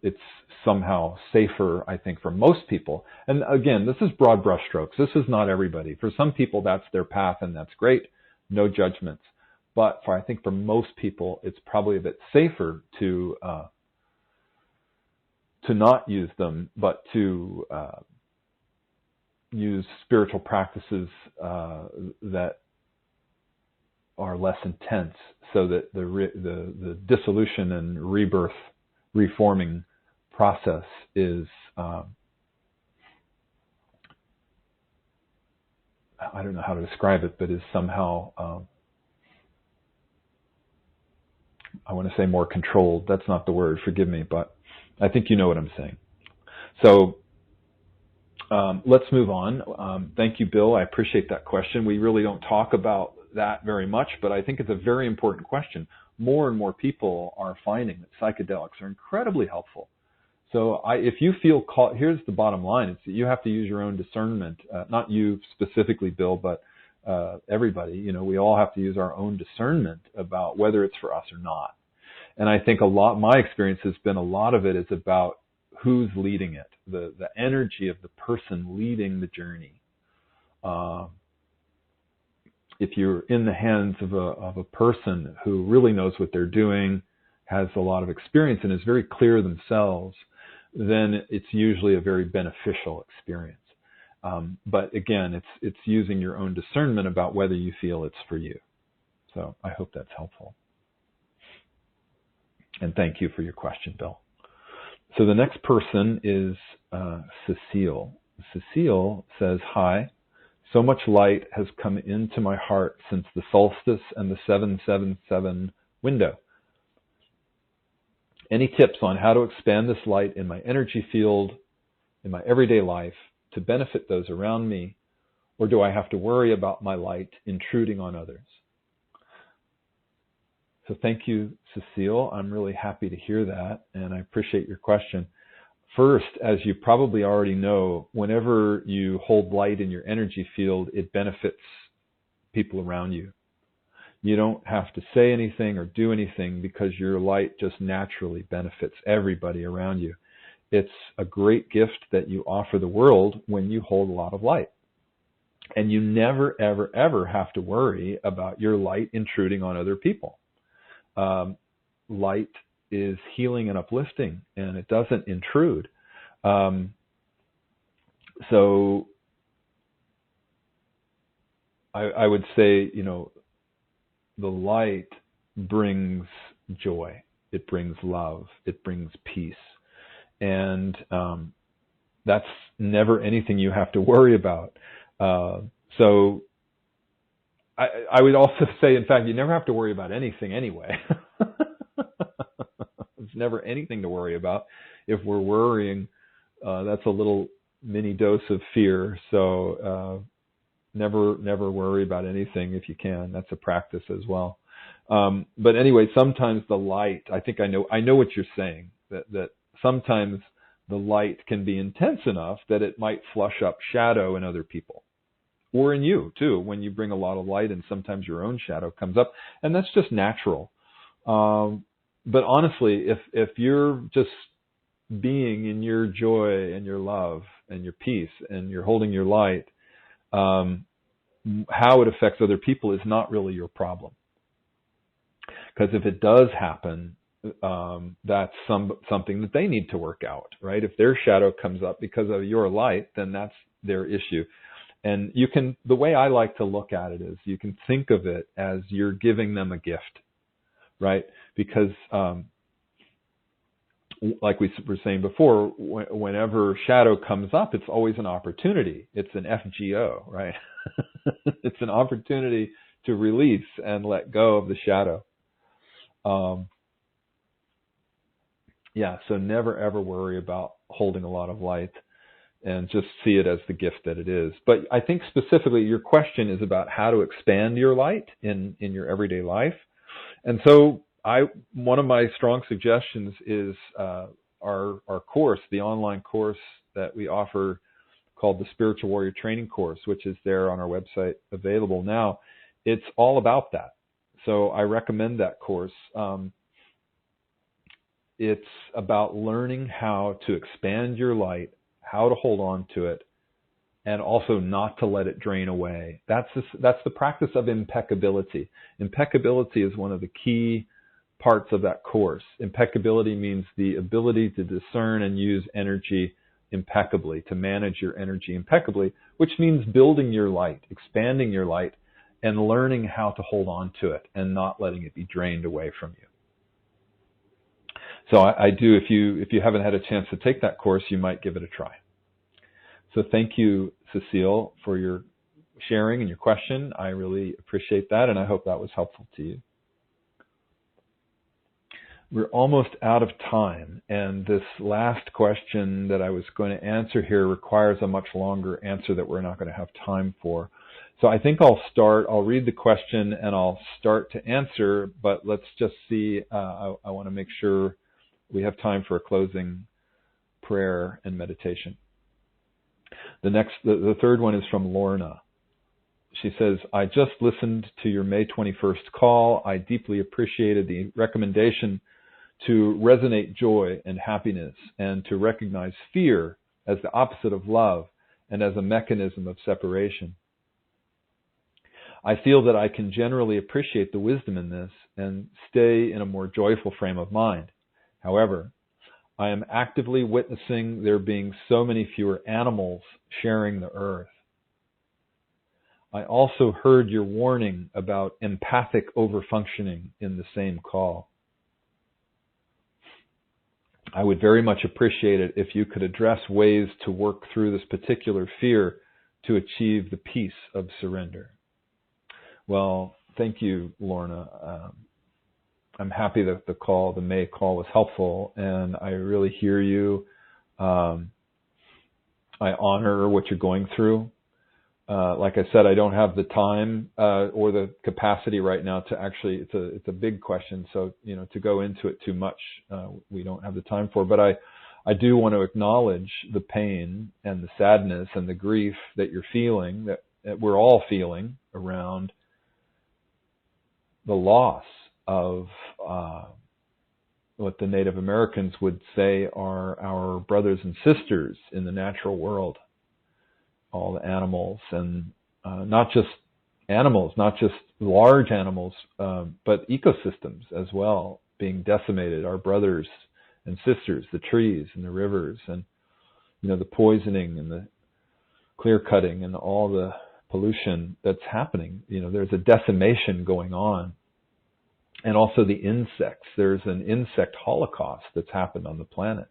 it's somehow safer, I think, for most people. And again, this is broad brushstrokes. This is not everybody. For some people, that's their path, and that's great. No judgments. But I think for most people, it's probably a bit safer to not use them, but to use spiritual practices that are less intense, so that the dissolution and rebirth, reforming process is, I don't know how to describe it, but is somehow, I want to say more controlled. That's not the word, forgive me, but I think you know what I'm saying. So let's move on. Thank you, Bill. I appreciate that question. We really don't talk about that very much, but I think it's a very important question. More and more people are finding that psychedelics are incredibly helpful. So if you feel caught, here's the bottom line. It's that you have to use your own discernment, not you specifically, Bill, but everybody. We all have to use our own discernment about whether it's for us or not. And I think my experience has been a lot of it is about who's leading it, the energy of the person leading the journey. If you're in the hands of a person who really knows what they're doing, has a lot of experience, and is very clear themselves, then it's usually a very beneficial experience. But again, it's using your own discernment about whether you feel it's for you. So I hope that's helpful. And thank you for your question, Bill. So the next person is Cecile. Cecile says, hi. So much light has come into my heart since the solstice and the 777 window. Any tips on how to expand this light in my energy field, in my everyday life, to benefit those around me, or do I have to worry about my light intruding on others? So thank you, Cecile. I'm really happy to hear that, and I appreciate your question. First, as you probably already know, whenever you hold light in your energy field, it benefits people around you. You don't have to say anything or do anything because your light just naturally benefits everybody around you. It's a great gift that you offer the world when you hold a lot of light. And you never, ever, ever have to worry about your light intruding on other people. Light is healing and uplifting, and it doesn't intrude. So I would say, the light brings joy. It brings love. It brings peace. And that's never anything you have to worry about. So I would also say, in fact, you never have to worry about anything anyway. There's never anything to worry about. If we're worrying, that's a little mini dose of fear. So never worry about anything if you can. That's a practice as well. But anyway, sometimes the light, I think I know what you're saying, that sometimes the light can be intense enough that it might flush up shadow in other people. Or in you, too, when you bring a lot of light and sometimes your own shadow comes up. And that's just natural. But honestly, if you're just being in your joy and your love and your peace and you're holding your light, how it affects other people is not really your problem. Because if it does happen, that's something that they need to work out, right? If their shadow comes up because of your light, then that's their issue. And the way I like to look at it is you can think of it as you're giving them a gift, right? Because like we were saying before, whenever shadow comes up, it's always an opportunity. It's an FGO, right? It's an opportunity to release and let go of the shadow. So never ever worry about holding a lot of light, and just see it as the gift that it is. But I think specifically your question is about how to expand your light in your everyday life. And so one of my strong suggestions is our course, the online course that we offer called the Spiritual Warrior Training Course, which is there on our website available now. It's all about that. So I recommend that course. It's about learning how to expand your light, how to hold on to it, and also not to let it drain away. That's the practice of impeccability. Impeccability is one of the key parts of that course. Impeccability means the ability to discern and use energy impeccably, to manage your energy impeccably, which means building your light, expanding your light, and learning how to hold on to it and not letting it be drained away from you. So I do, if you haven't had a chance to take that course, you might give it a try. So thank you, Cecile, for your sharing and your question. I really appreciate that, and I hope that was helpful to you. We're almost out of time, and this last question that I was going to answer here requires a much longer answer that we're not going to have time for. So I think I'll read the question and I'll start to answer, but let's just see, I want to make sure we have time for a closing prayer and meditation. The third one is from Lorna. She says, I just listened to your May 21st call. I deeply appreciated the recommendation to resonate joy and happiness and to recognize fear as the opposite of love and as a mechanism of separation. I feel that I can generally appreciate the wisdom in this and stay in a more joyful frame of mind. However, I am actively witnessing there being so many fewer animals sharing the earth. I also heard your warning about empathic overfunctioning in the same call. I would very much appreciate it if you could address ways to work through this particular fear to achieve the peace of surrender. Well, thank you, Lorna. I'm happy that the May call was helpful, and I really hear you. I honor what you're going through. Like I said, I don't have the time or the capacity right now to actually. It's a big question, so to go into it too much, we don't have the time for. But I do want to acknowledge the pain and the sadness and the grief that you're feeling, that we're all feeling around the loss of what the Native Americans would say are our brothers and sisters in the natural world. All the animals, and not just animals, not just large animals, but ecosystems as well, being decimated. Our brothers and sisters, the trees and the rivers, and the poisoning and the clear cutting and all the pollution that's happening. There's a decimation going on. And also the insects. There's an insect holocaust that's happened on the planet.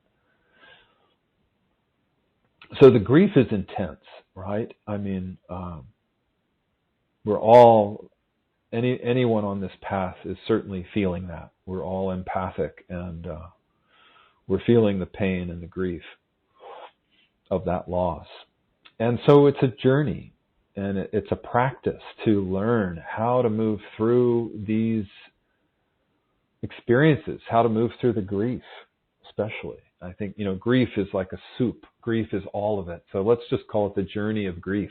So the grief is intense, right? I mean, we're all, anyone on this path is certainly feeling that. We're all empathic, and we're feeling the pain and the grief of that loss. And so it's a journey, and it's a practice to learn how to move through these experiences, how to move through the grief, especially. I think, grief is like a soup. Grief is all of it. So let's just call it the journey of grief.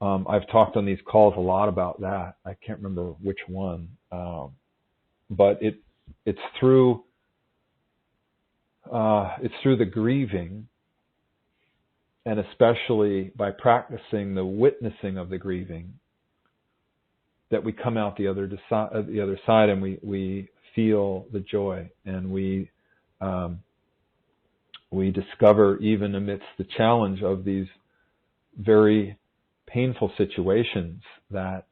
I've talked on these calls a lot about that. I can't remember which one. But it's through the grieving, and especially by practicing the witnessing of the grieving, that we come out the other side, and we feel the joy, and we discover, even amidst the challenge of these very painful situations, that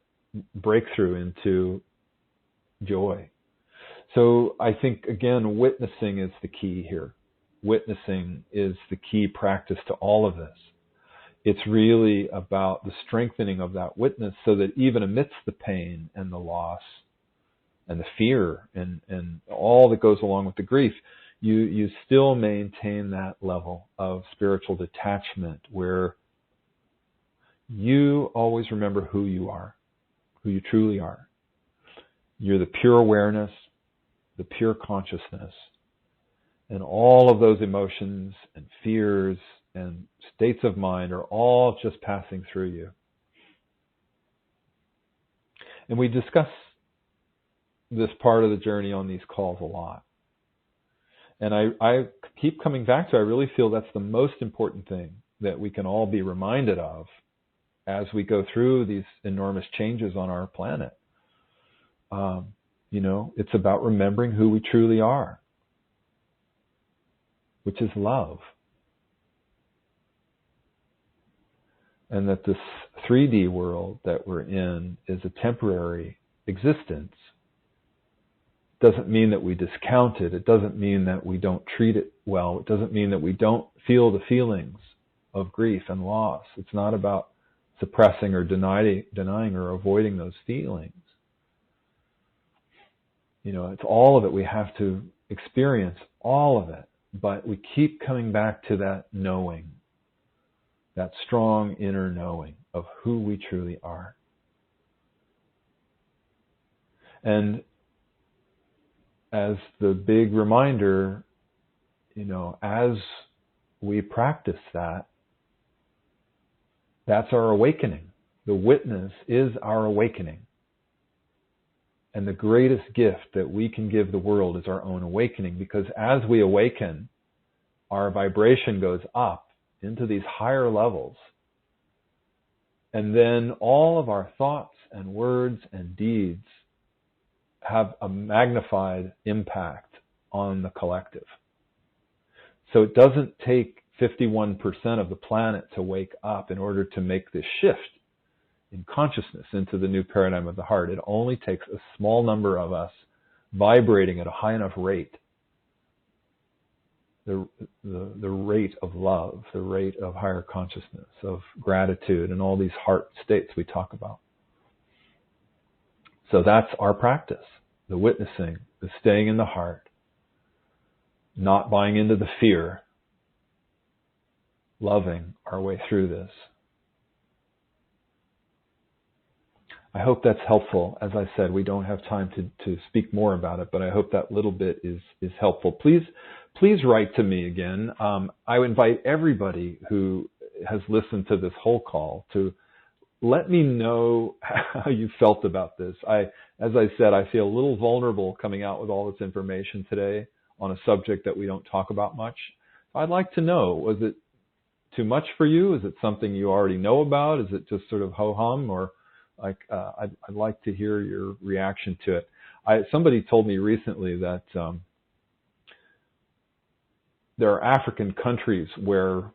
breakthrough into joy. So I think, again, witnessing is the key here. Witnessing is the key practice to all of this. It's really about the strengthening of that witness so that even amidst the pain and the loss and the fear and all that goes along with the grief, you still maintain that level of spiritual detachment where you always remember who you are, who you truly are. You're the pure awareness, the pure consciousness, and all of those emotions and fears and states of mind are all just passing through you. And we discuss this part of the journey on these calls a lot. And I keep coming back to, I really feel that's the most important thing that we can all be reminded of as we go through these enormous changes on our planet. It's about remembering who we truly are, which is love. And that this 3D world that we're in is a temporary existence. Doesn't mean that we discount it. It doesn't mean that we don't treat it well. It doesn't mean that we don't feel the feelings of grief and loss. It's not about suppressing or denying or avoiding those feelings. It's all of it. We have to experience all of it. But we keep coming back to that knowing, that strong inner knowing of who we truly are. And as the big reminder, as we practice that, that's our awakening. The witness is our awakening. And the greatest gift that we can give the world is our own awakening, because as we awaken, our vibration goes up into these higher levels. And then all of our thoughts and words and deeds have a magnified impact on the collective. So it doesn't take 51% of the planet to wake up in order to make this shift in consciousness into the new paradigm of the heart. It only takes a small number of us vibrating at a high enough rate, the rate of love, the rate of higher consciousness, of gratitude, and all these heart states we talk about. So that's our practice, the witnessing, the staying in the heart, not buying into the fear, loving our way through this. I hope that's helpful. As I said, we don't have time to speak more about it, but I hope that little bit is helpful. Please write to me again. I would invite everybody who has listened to this whole call to let me know how you felt about this. As I said, I feel a little vulnerable coming out with all this information today on a subject that we don't talk about much. I'd like to know, was it too much for you? Is it something you already know about? Is it just sort of ho-hum? Or I'd like to hear your reaction to it. Somebody told me recently that there are African countries where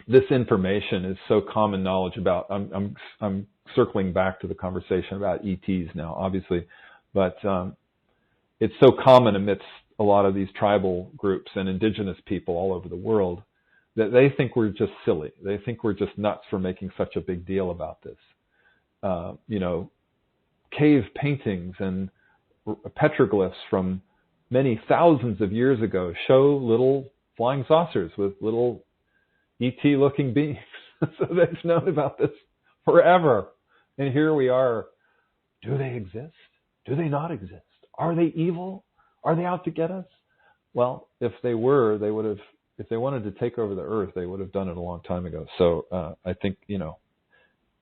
this information is so common knowledge about. I'm circling back to the conversation about ETs now, obviously, but it's so common amidst a lot of these tribal groups and indigenous people all over the world that they think we're just silly. They think we're just nuts for making such a big deal about this. Cave paintings and petroglyphs from many thousands of years ago show little flying saucers with little ET-looking beings. So they've known about this forever. And here we are. Do they exist? Do they not exist? Are they evil? Are they out to get us? Well, if they were, they would have, if they wanted to take over the earth, they would have done it a long time ago. So I think,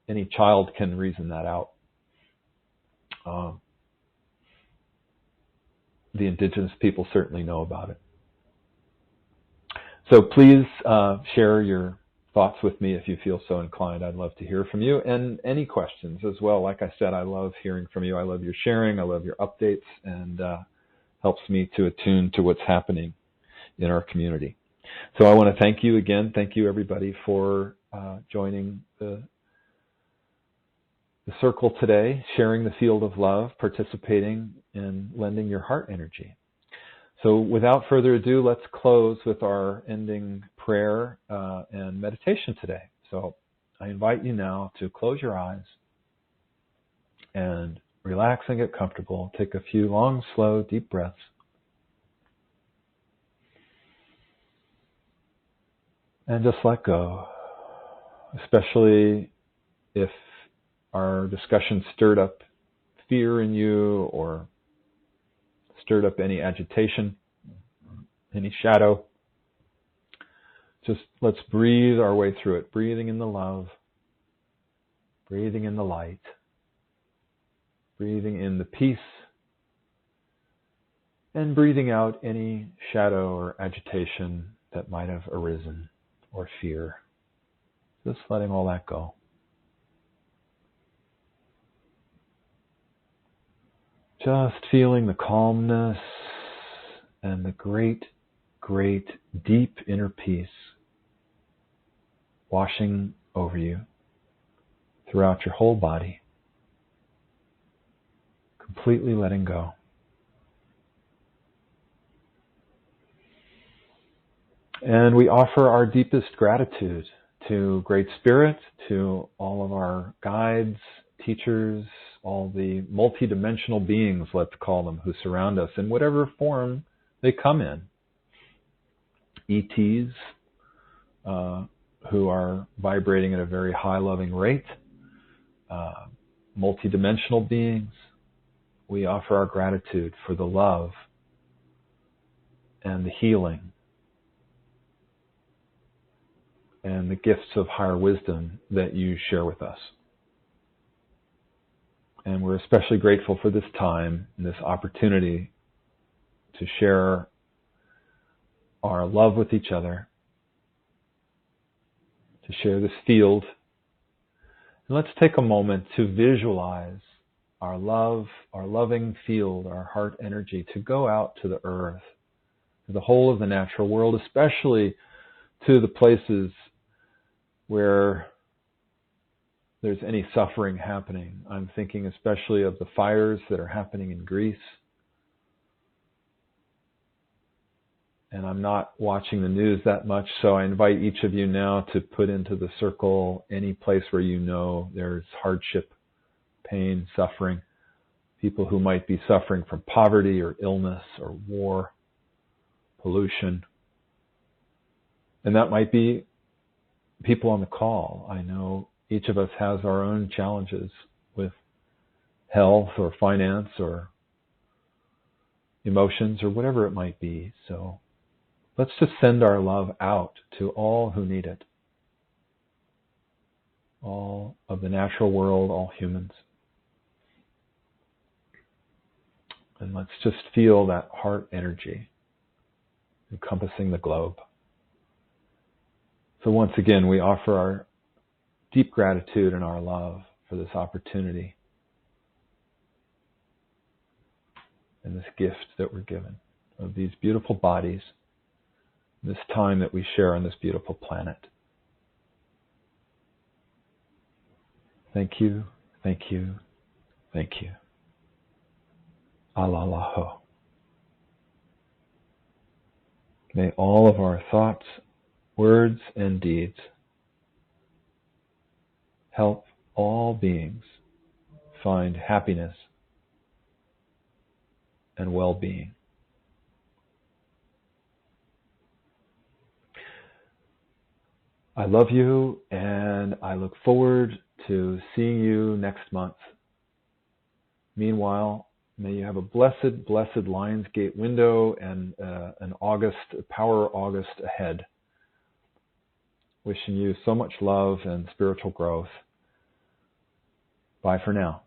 any child can reason that out. The indigenous people certainly know about it. So please share your thoughts with me if you feel so inclined. I'd love to hear from you, and any questions as well. Like I said, I love hearing from you. I love your sharing. I love your updates, and helps me to attune to what's happening in our community. So I want to thank you again. Thank you, everybody, for joining the circle today, sharing the field of love, participating, and lending your heart energy. So without further ado, let's close with our ending prayer and meditation today. So I invite you now to close your eyes and relax and get comfortable. Take a few long, slow, deep breaths. And just let go, especially if our discussion stirred up fear in you or stirred up any agitation, any shadow. Just let's breathe our way through it, breathing in the love, breathing in the light, breathing in the peace, and breathing out any shadow or agitation that might have arisen or fear. Just letting all that go. Just feeling the calmness and the great, great, deep inner peace washing over you throughout your whole body. Completely letting go. And we offer our deepest gratitude to Great Spirit, to all of our guides, teachers, all the multidimensional beings, let's call them, who surround us in whatever form they come in. ETs, who are vibrating at a very high loving rate, multidimensional beings. We offer our gratitude for the love and the healing and the gifts of higher wisdom that you share with us. And we're especially grateful for this time and this opportunity to share our love with each other, to share this field. And let's take a moment to visualize our love, our loving field, our heart energy to go out to the earth, to the whole of the natural world, especially to the places where there's any suffering happening. I'm thinking especially of the fires that are happening in Greece. And I'm not watching the news that much, so I invite each of you now to put into the circle any place where you know there's hardship, pain, suffering, people who might be suffering from poverty or illness or war, pollution. And that might be people on the call. I know each of us has our own challenges with health or finance or emotions or whatever it might be. So let's just send our love out to all who need it. All of the natural world, all humans. And let's just feel that heart energy encompassing the globe. So once again, we offer our deep gratitude and our love for this opportunity and this gift that we're given of these beautiful bodies, this time that we share on this beautiful planet. Thank you, thank you, thank you. Alalaho. May all of our thoughts, words, and deeds help all beings find happiness and well-being. I love you, and I look forward to seeing you next month. Meanwhile, may you have a blessed, blessed Lionsgate window and an August, Power August ahead. Wishing you so much love and spiritual growth. Bye for now.